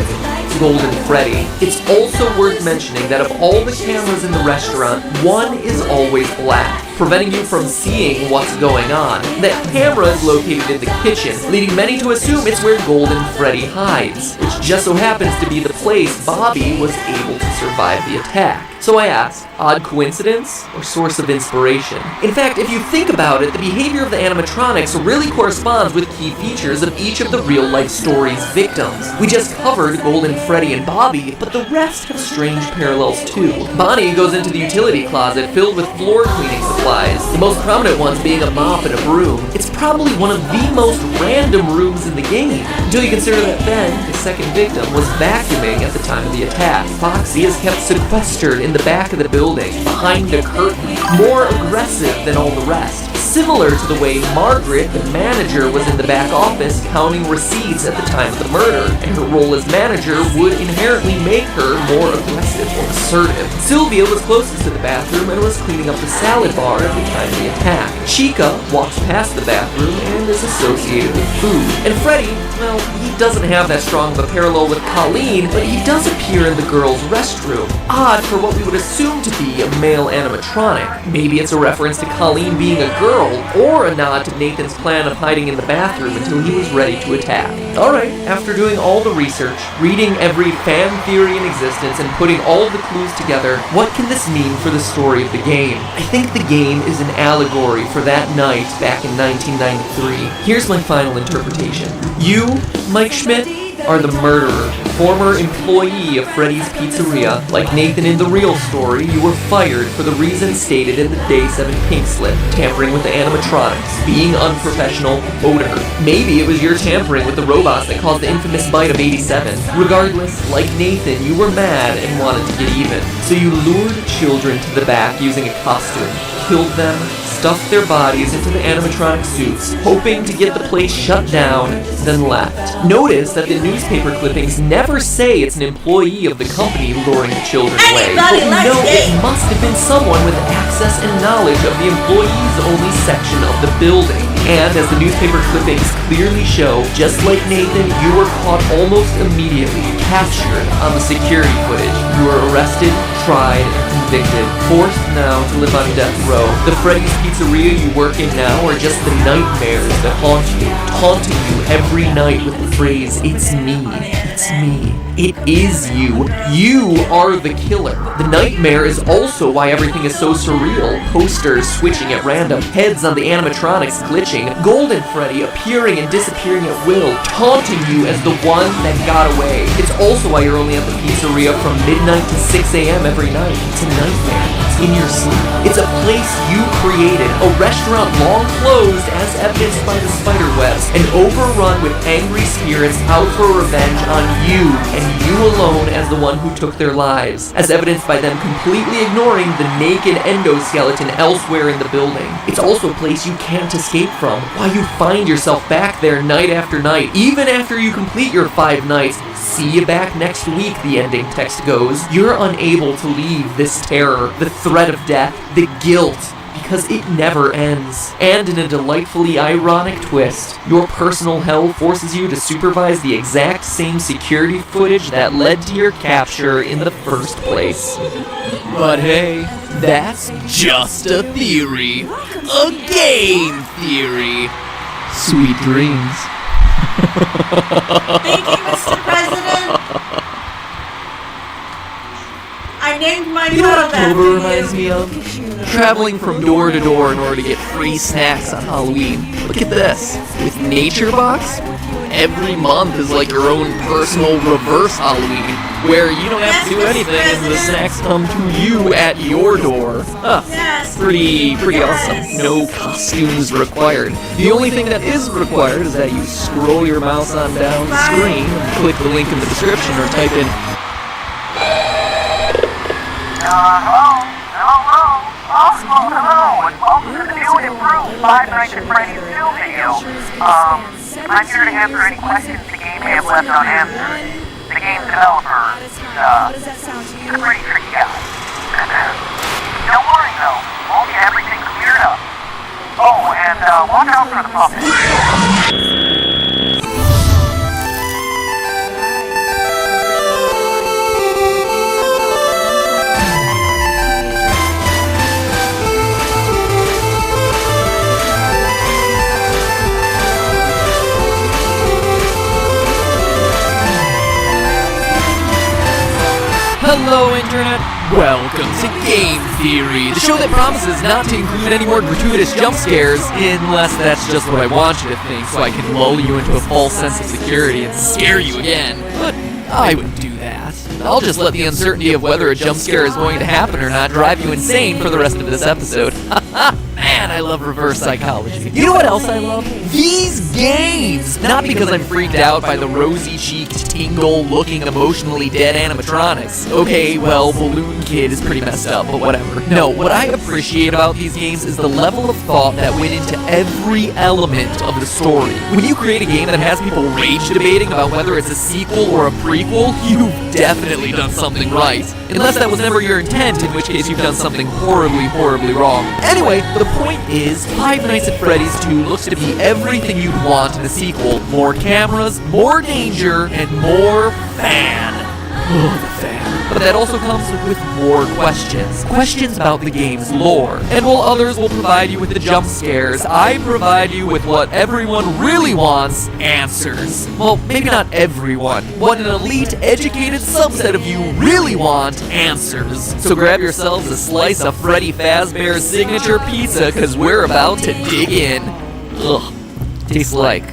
Golden Freddy. It's also worth mentioning that of all the cameras in the restaurant, one is always black, preventing you from seeing what's going on. That camera is located in the kitchen, leading many to assume it's where Golden Freddy hides, which just so happens to be the place Bobby was able to survive the attack. So I ask, odd coincidence or source of inspiration? In fact, if you think about it, the behavior of the animatronics really corresponds with key features of each of the real-life story's victims. We just covered Golden Freddy and Bobby, but the rest have strange parallels too. Bonnie goes into the utility closet filled with floor cleaning supplies, the most prominent ones being a mop and a broom. It's probably one of the most random rooms in the game, until you consider that Ben, the second victim, was vacuuming at the time of the attack. Foxy is kept sequestered in the back of the building, behind a curtain, more aggressive than all the rest. Similar to the way Margaret, the manager, was in the back office counting receipts at the time of the murder, and her role as manager would inherently make her more aggressive or assertive. Sylvia was closest to the bathroom and was cleaning up the salad bar at the time of the attack. Chica walks past the bathroom and is associated with food. And Freddy, well, he doesn't have that strong of a parallel with Colleen, but he does appear in the girls' restroom. Odd for what we would assume to be a male animatronic. Maybe it's a reference to Colleen being a girl, or a nod to Nathan's plan of hiding in the bathroom until he was ready to attack. Alright, after doing all the research, reading every fan theory in existence, and putting all of the clues together, what can this mean for the story of the game? I think the game is an allegory for that night back in 1993. Here's my final interpretation. You, Mike Schmidt, are the murderer, former employee of Freddy's Pizzeria. Like Nathan in the real story, you were fired for the reasons stated in the Day 7 pink slip, tampering with the animatronics, being unprofessional, odor. Maybe it was your tampering with the robots that caused the infamous bite of 87. Regardless, like Nathan, you were mad and wanted to get even. So you lured children to the back using a costume, killed them, stuffed their bodies into the animatronic suits, hoping to get the place shut down, then left. Notice that the newspaper clippings never say it's an employee of the company luring the children away, but we know it must have been someone with access and knowledge of the employees-only section of the building. And as the newspaper clippings clearly show, just like Nathan, you were caught almost immediately, captured on the security footage. You were arrested, tried, and convicted, forced now to live on death row. The Freddy's Pizzeria you work in now are just the nightmares that haunt you, taunting you every night with the phrase, "It's me, it's me, it is you, you are the killer." The nightmare is also why everything is so surreal. Posters switching at random, heads on the animatronics glitching, Golden Freddy appearing and disappearing at will, taunting you as the one that got away. It's also why you're only at the pizzeria from midnight to 6 a.m. every night. It's a nightmare. It's in your sleep. It's a place you created, a restaurant long closed as evidenced by the spider webs, and overrun with angry spirits out for revenge on you, and you alone as the one who took their lives, as evidenced by them completely ignoring the naked endoskeleton elsewhere in the building. It's also a place you can't escape from, why you find yourself back there night after night, even after you complete your 5 nights, See you back next week, the ending text goes. You're unable to leave this terror, the threat of death, the guilt, because it never ends. And in a delightfully ironic twist, your personal hell forces you to supervise the exact same security footage that led to your capture in the first place. But hey, that's just a theory. A game theory. Sweet dreams. Thank you, Mr. President. I named my You know what dog after October reminds you. me of? Traveling from door to door in order to get free snacks on Halloween. Look at this. With Nature Box, every month is like your own personal reverse Halloween, where you don't have to do anything and the snacks come to you at your door. Huh. Pretty awesome. No costumes required. The only thing that is required is that you scroll your mouse on down the screen and click the link in the description or type in Hello, and welcome to the new and improved Five Nights at Freddy's 2 video. I'm here to answer any questions the game may have left unanswered. The game developer, he's a pretty tricky guy. Don't worry though, we'll get everything cleared up. Oh, and watch out for the puppet. Hello, Internet! Welcome to Game Theory, the show that promises not to include any more gratuitous jump scares, unless that's just what I want you to think, so I can lull you into a false sense of security and scare you again. But I wouldn't do that. I'll just let the uncertainty of whether a jump scare is going to happen or not drive you insane for the rest of this episode. Man, I love reverse psychology. You know what else I love? These games! Not because I'm freaked out by the rosy-cheeked, tingle-looking, emotionally dead animatronics. Okay, well, Balloon Kid is pretty messed up, but whatever. No, what I appreciate about these games is the level of thought that went into every element of the story. When you create a game that has people rage debating about whether it's a sequel or a prequel, you've definitely done something right. Unless that was never your intent, in which case you've done something horribly, horribly wrong. Anyway, the point is, Five Nights at Freddy's 2 looks to be everything you'd want in a sequel. More cameras, more danger, and more fan. Oh, the fan. But that also comes with more questions. Questions about the game's lore. And while others will provide you with the jump scares, I provide you with what everyone really wants, answers. Well, maybe not everyone. What an elite, educated subset of you really want, answers. So grab yourselves a slice of Freddy Fazbear's signature pizza, because we're about to dig in. Ugh. Tastes like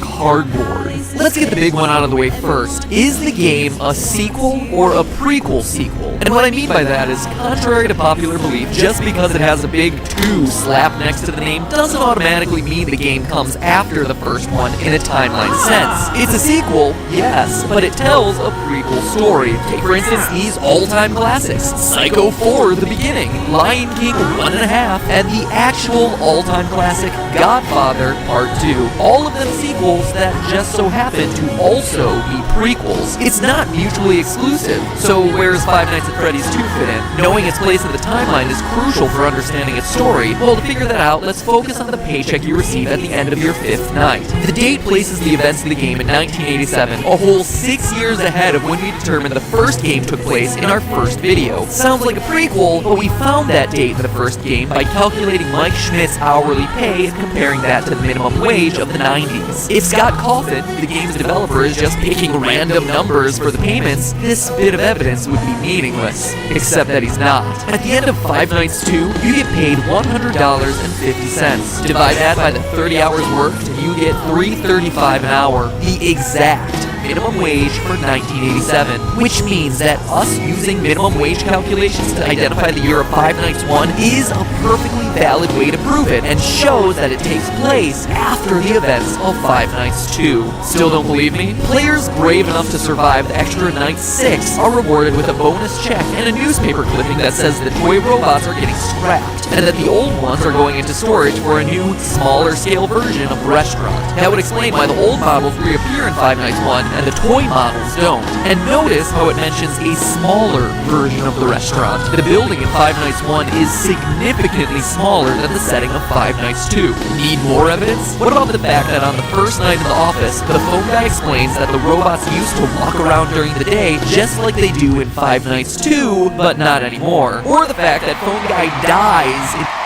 cardboard. Let's get the big one out of the way first. Is the game a sequel or a prequel sequel? And what I mean by that is, contrary to popular belief, just because it has a big 2 slapped next to the name doesn't automatically mean the game comes after the first one in a timeline sense. It's a sequel, yes, but it tells a prequel story. Take, for instance, these all-time classics: Psycho 4, The Beginning, Lion King 1.5, and the actual all-time classic Godfather Part 2. All of them sequels that just so happen to also be prequels. It's not mutually exclusive. So where's Five Nights at Freddy's 2 fit in? Knowing its place in the timeline is crucial for understanding its story. Well, to figure that out, let's focus on the paycheck you receive at the end of your 5th night. The date places the events of the game in 1987, a whole 6 years ahead of when we determined the first game took place in our first video. Sounds like a prequel, but we found that date in the first game by calculating Mike Schmidt's hourly pay and comparing that to the minimum wage of the 90s. If Scott Cawthon, the game's developer, is just picking random numbers for the payments, this bit of evidence would be meaningless. Except that he's not. At the end of Five Nights 2, you get paid $100.50. Divide that by the 30 hours worked, you get $3.35 an hour. The exact minimum wage for 1987, which means that us using minimum wage calculations to identify the year of Five Nights 1 is a perfectly valid way to prove it, and shows that it takes place after the events of Five Nights 2. Still don't believe me? Players brave enough to survive the extra Night 6 are rewarded with a bonus check and a newspaper clipping that says the toy robots are getting scrapped, and that the old ones are going into storage for a new, smaller scale version of the restaurant. That would explain why the old models reappear in Five Nights 1 and the toy models don't. And notice how it mentions a smaller version of the restaurant. The building in Five Nights 1 is significantly smaller than the setting of Five Nights 2. Need more evidence? What about the fact that on the first night in the office, the phone guy explains that the robots used to walk around during the day just like they do in Five Nights 2, but not anymore. Or the fact that phone guy dies in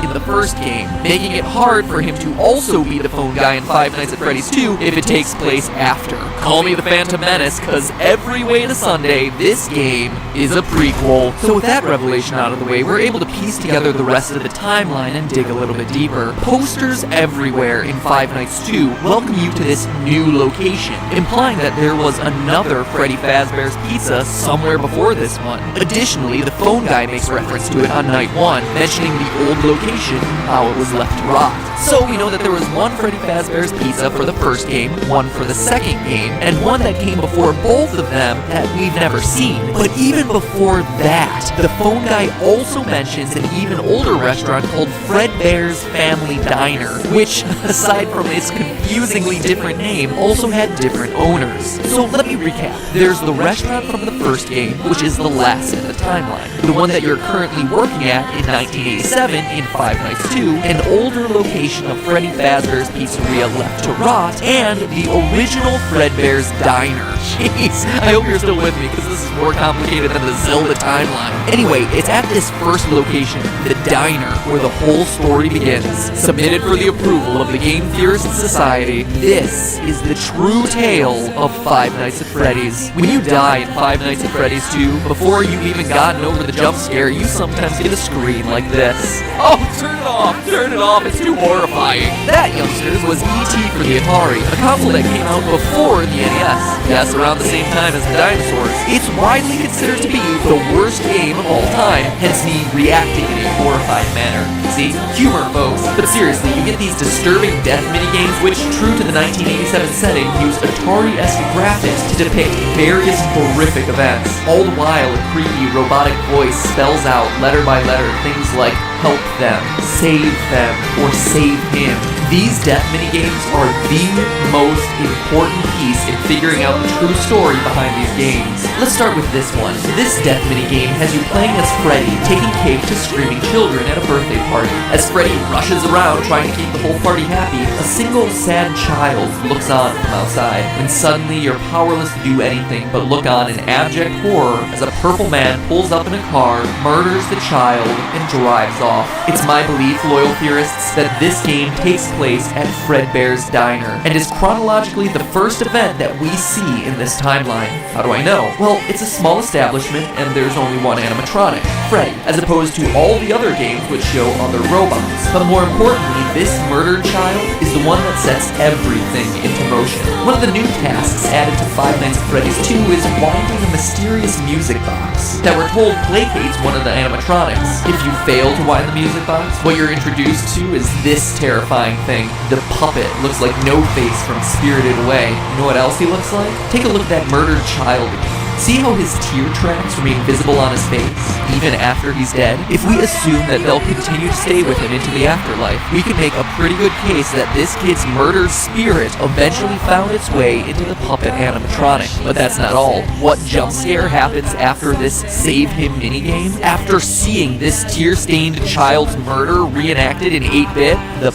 in the first game, making it hard for him to also be the phone guy in Five Nights at Freddy's 2 if it takes place after. Call me the Phantom Menace, cause every way to Sunday, this game is a prequel. So with that revelation out of the way, we're able to piece together the rest of the timeline and dig a little bit deeper. Posters everywhere in Five Nights 2 welcome you to this new location, implying that there was another Freddy Fazbear's Pizza somewhere before this one. Additionally, the phone guy makes reference to it on night 1, mentioning the old location how it was left to rot. So we know that there was one Freddy Fazbear's Pizza for the first game, one for the second game, and one that came before both of them that we've never seen. But even before that, the phone guy also mentions an even older restaurant called Fredbear's Family Diner, which, aside from its confusingly different name, also had different owners. So let me recap. There's the restaurant from the first game, which is the last in the timeline. The one that you're currently working at in 1987 in Five Nights 2, an older location of Freddy Fazbear's Pizzeria left to rot, and the original Fredbear's Diner. Jeez, I hope you're still with me, because this is more complicated than the Zelda timeline. Anyway, it's at this first location, the Diner, where the whole story begins. Submitted for the approval of the Game Theorist Society, this is the true tale of Five Nights at Freddy's. When you die in Five Nights at Freddy's 2, before you've even gotten over the jump scare, you sometimes get a screen like this. Oh, turn it off, it's too horrifying. That, youngsters, was E.T. for the Atari, a console that came out before the NES. Yes, around the same time as the dinosaurs. It's widely considered to be the worst game of all time, hence me reacting in a horrified manner. See? Humor, folks. But seriously, you get these disturbing death minigames which, true to the 1987 setting, use Atari-esque graphics to depict various horrific events. All the while, a creepy robotic voice spells out letter by letter things like help them, save them, or save him. These death minigames are the most important piece in figuring out the true story behind these games. Let's start with this one. This death minigame has you playing as Freddy, taking cake to screaming children at a birthday party. As Freddy rushes around trying to keep the whole party happy, a single sad child looks on from outside, and suddenly you're powerless to do anything but look on in abject horror as a purple man pulls up in a car, murders the child, and drives off. It's my belief, loyal theorists, that this game takes place at Fredbear's Diner, and is chronologically the first event that we see in this timeline. How do I know? Well, it's a small establishment, and there's only one animatronic, Freddy, as opposed to all the other games which show other robots. But more importantly, this murdered child is the one that sets everything into motion. One of the new tasks added to Five Nights at Freddy's 2 is winding a mysterious music box that we're told placates one of the animatronics. If you fail to wind the music box, what you're introduced to is this terrifying thing. The puppet looks like No-Face from Spirited Away. You know what else he looks like? Take a look at that murdered child again. See how his tear tracks remain visible on his face, even after he's dead? If we assume that they'll continue to stay with him into the afterlife, we can make a pretty good case that this kid's murdered spirit eventually found its way into the puppet animatronic. But that's not all. What jump scare happens after this Save Him minigame? After seeing this tear-stained child's murder reenacted in 8-bit, the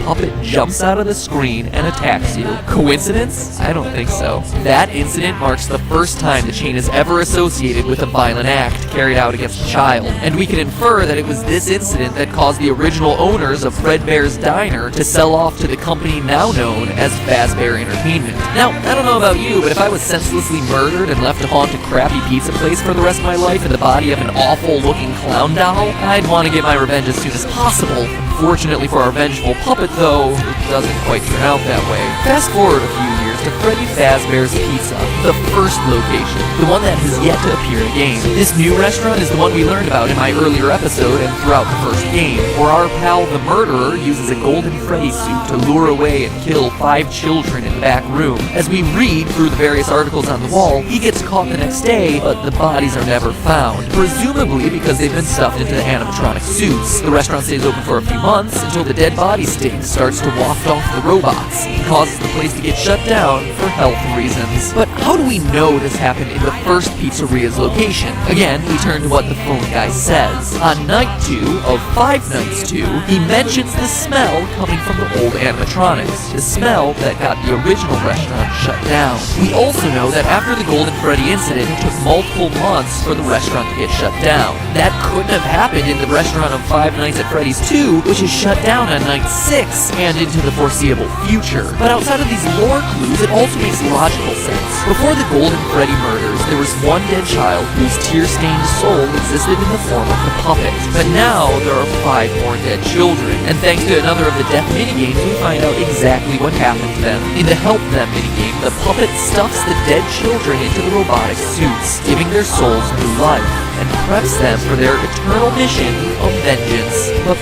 puppet jumps out of the screen and attacks you. Coincidence? I don't think so. That incident marks the first time the chain is ever associated with a violent act carried out against a child, and we can infer that it was this incident that caused the original owners of Fredbear's Diner to sell off to the company now known as Fazbear Entertainment. Now, I don't know about you, but if I was senselessly murdered and left to haunt a crappy pizza place for the rest of my life in the body of an awful-looking clown doll, I'd want to get my revenge as soon as possible. Fortunately for our vengeful puppet, though, it doesn't quite turn out that way. Fast forward a few years to Freddy Fazbear's Pizza, the first location, the one that has yet to appear in the game. This new restaurant is the one we learned about in my earlier episode and throughout the first game, where our pal the murderer uses a golden Freddy suit to lure away and kill 5 children in the back room. As we read through the various articles on the wall, he gets caught the next day, but the bodies are never found, presumably because they've been stuffed into the animatronic suits. The restaurant stays open for a few months until the dead body stink starts to waft off the robots, and causes the place to get shut down for health reasons. But how do we know this happened in the first pizzeria's location? Again, we turn to what the phone guy says. On night 2 of Five Nights 2, he mentions the smell coming from the old animatronics, the smell that got the original restaurant shut down. We also know that after the Golden Freddy incident, it took multiple months for the restaurant to get shut down. That couldn't have happened in the restaurant of Five Nights at Freddy's 2, which is shut down on night 6 and into the foreseeable future. But outside of these lore clues, it also makes logical sense. Before the Golden Freddy murders, there was one dead child whose tear-stained soul existed in the form of the puppet. But now, there are 5 more dead children, and thanks to another of the death minigames, we find out exactly what happened to them. In the Help Them minigame, the puppet stuffs the dead children into the robotic suits, giving their souls new life, and preps them for their eternal mission of vengeance. But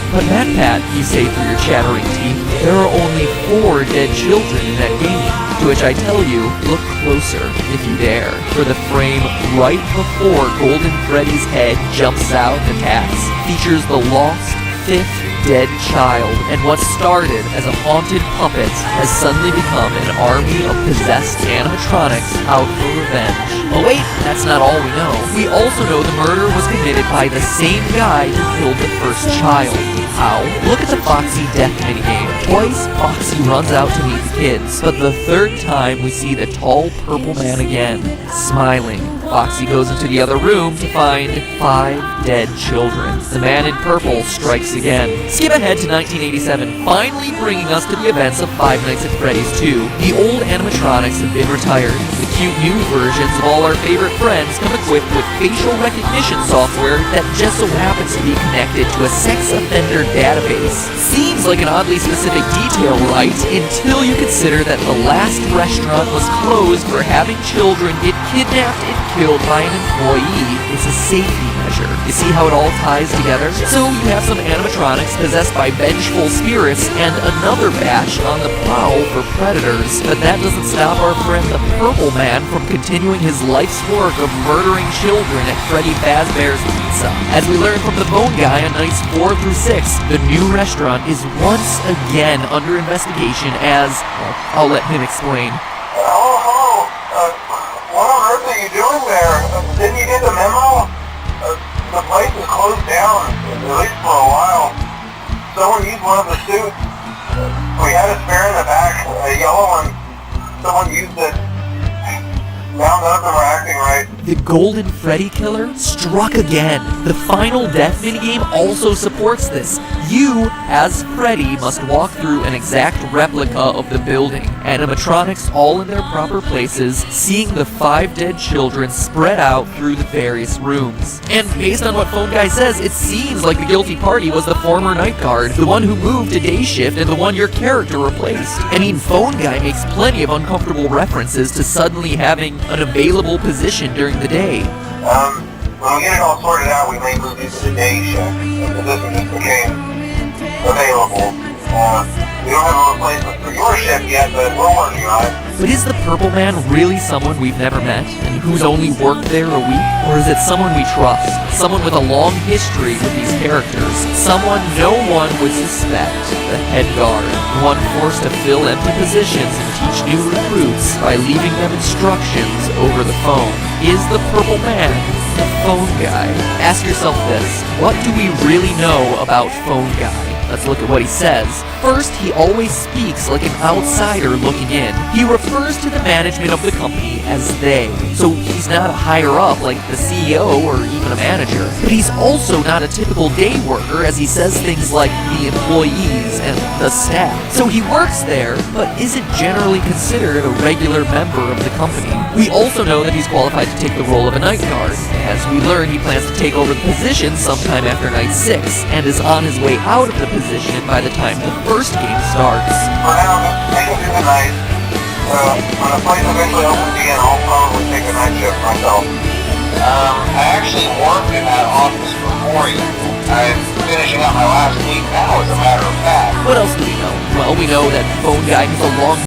Pat, you say through your chattering teeth, there are only 4 dead children in that game. To which I tell you, look closer, if you dare, for the frame right before Golden Freddy's head jumps out and attacks features the lost 5th dead child, and what started as a haunted puppet has suddenly become an army of possessed animatronics out for revenge. Oh wait, that's not all we know. We also know the murder was committed by the same guy who killed the first child. How? Look at the Foxy death minigame. Twice, Foxy runs out to meet the kids, but the 3rd time we see the tall purple man again, smiling. Foxy goes into the other room to find 5 dead children. The man in purple strikes again. Skip ahead to 1987, finally bringing us to the events of Five Nights at Freddy's 2. The old animatronics have been retired. The cute new versions of all our favorite friends come equipped with facial recognition software that just so happens to be connected to a sex offender database. Seems like an oddly specific detail, right? Until you consider that the last restaurant was closed for having children get kidnapped and killed by an employee. It's a safety measure. You see how it all ties together? So you have some animatronics possessed by vengeful spirits and another batch on the prowl for predators. But that doesn't stop our friend the Purple Man from continuing his life's work of murdering children at Freddy Fazbear's Pizza. As we learn from the Bone Guy on nights 4 through 6, the new restaurant is once again under investigation as, well, I'll let him explain. Hello. What on earth are you doing there? Didn't you get the memo? The place is closed down, at least for a while. Someone used one of the suits. We had a spare in the back, a yellow one. Someone used it. Now none of them are acting right. The Golden Freddy Killer struck again. The final death minigame also supports this. You, as Freddy, must walk through an exact replica of the building. Animatronics all in their proper places, seeing the 5 dead children spread out through the various rooms. And based on what Phone Guy says, it seems like the guilty party was the former night guard, the one who moved to day shift and the one your character replaced. I mean, Phone Guy makes plenty of uncomfortable references to suddenly having an available position during the day. When we get it all sorted out, we may move into the day shift. The position just became available. We don't have a replacement for your shift yet, but we're working on it. But is the Purple Man really someone we've never met, and who's only worked there a week? Or is it someone we trust? Someone with a long history with these characters? Someone no one would suspect? The head guard, one forced to fill empty positions and teach new recruits by leaving them instructions over the phone. Is the Purple Man the Phone Guy? Ask yourself this, what do we really know about Phone Guy? Let's look at what he says. First, he always speaks like an outsider looking in. He refers to the management of the company as they. So he's not a higher up like the CEO or even a manager. But he's also not a typical day worker, as he says things like the employees and the staff. So he works there, but isn't generally considered a regular member of the company. We also know that he's qualified to take the role of a night guard. As we learn, he plans to take over the position sometime after night 6, and is on his way out of the position by the time the first game starts. For now, just take it through the night. When the place eventually opens again, I'll probably take a night shift myself. I actually worked in that office before you. I'm finishing up my last week now, as a matter of fact. What else do we know? Well, we know that Phone Guy has a long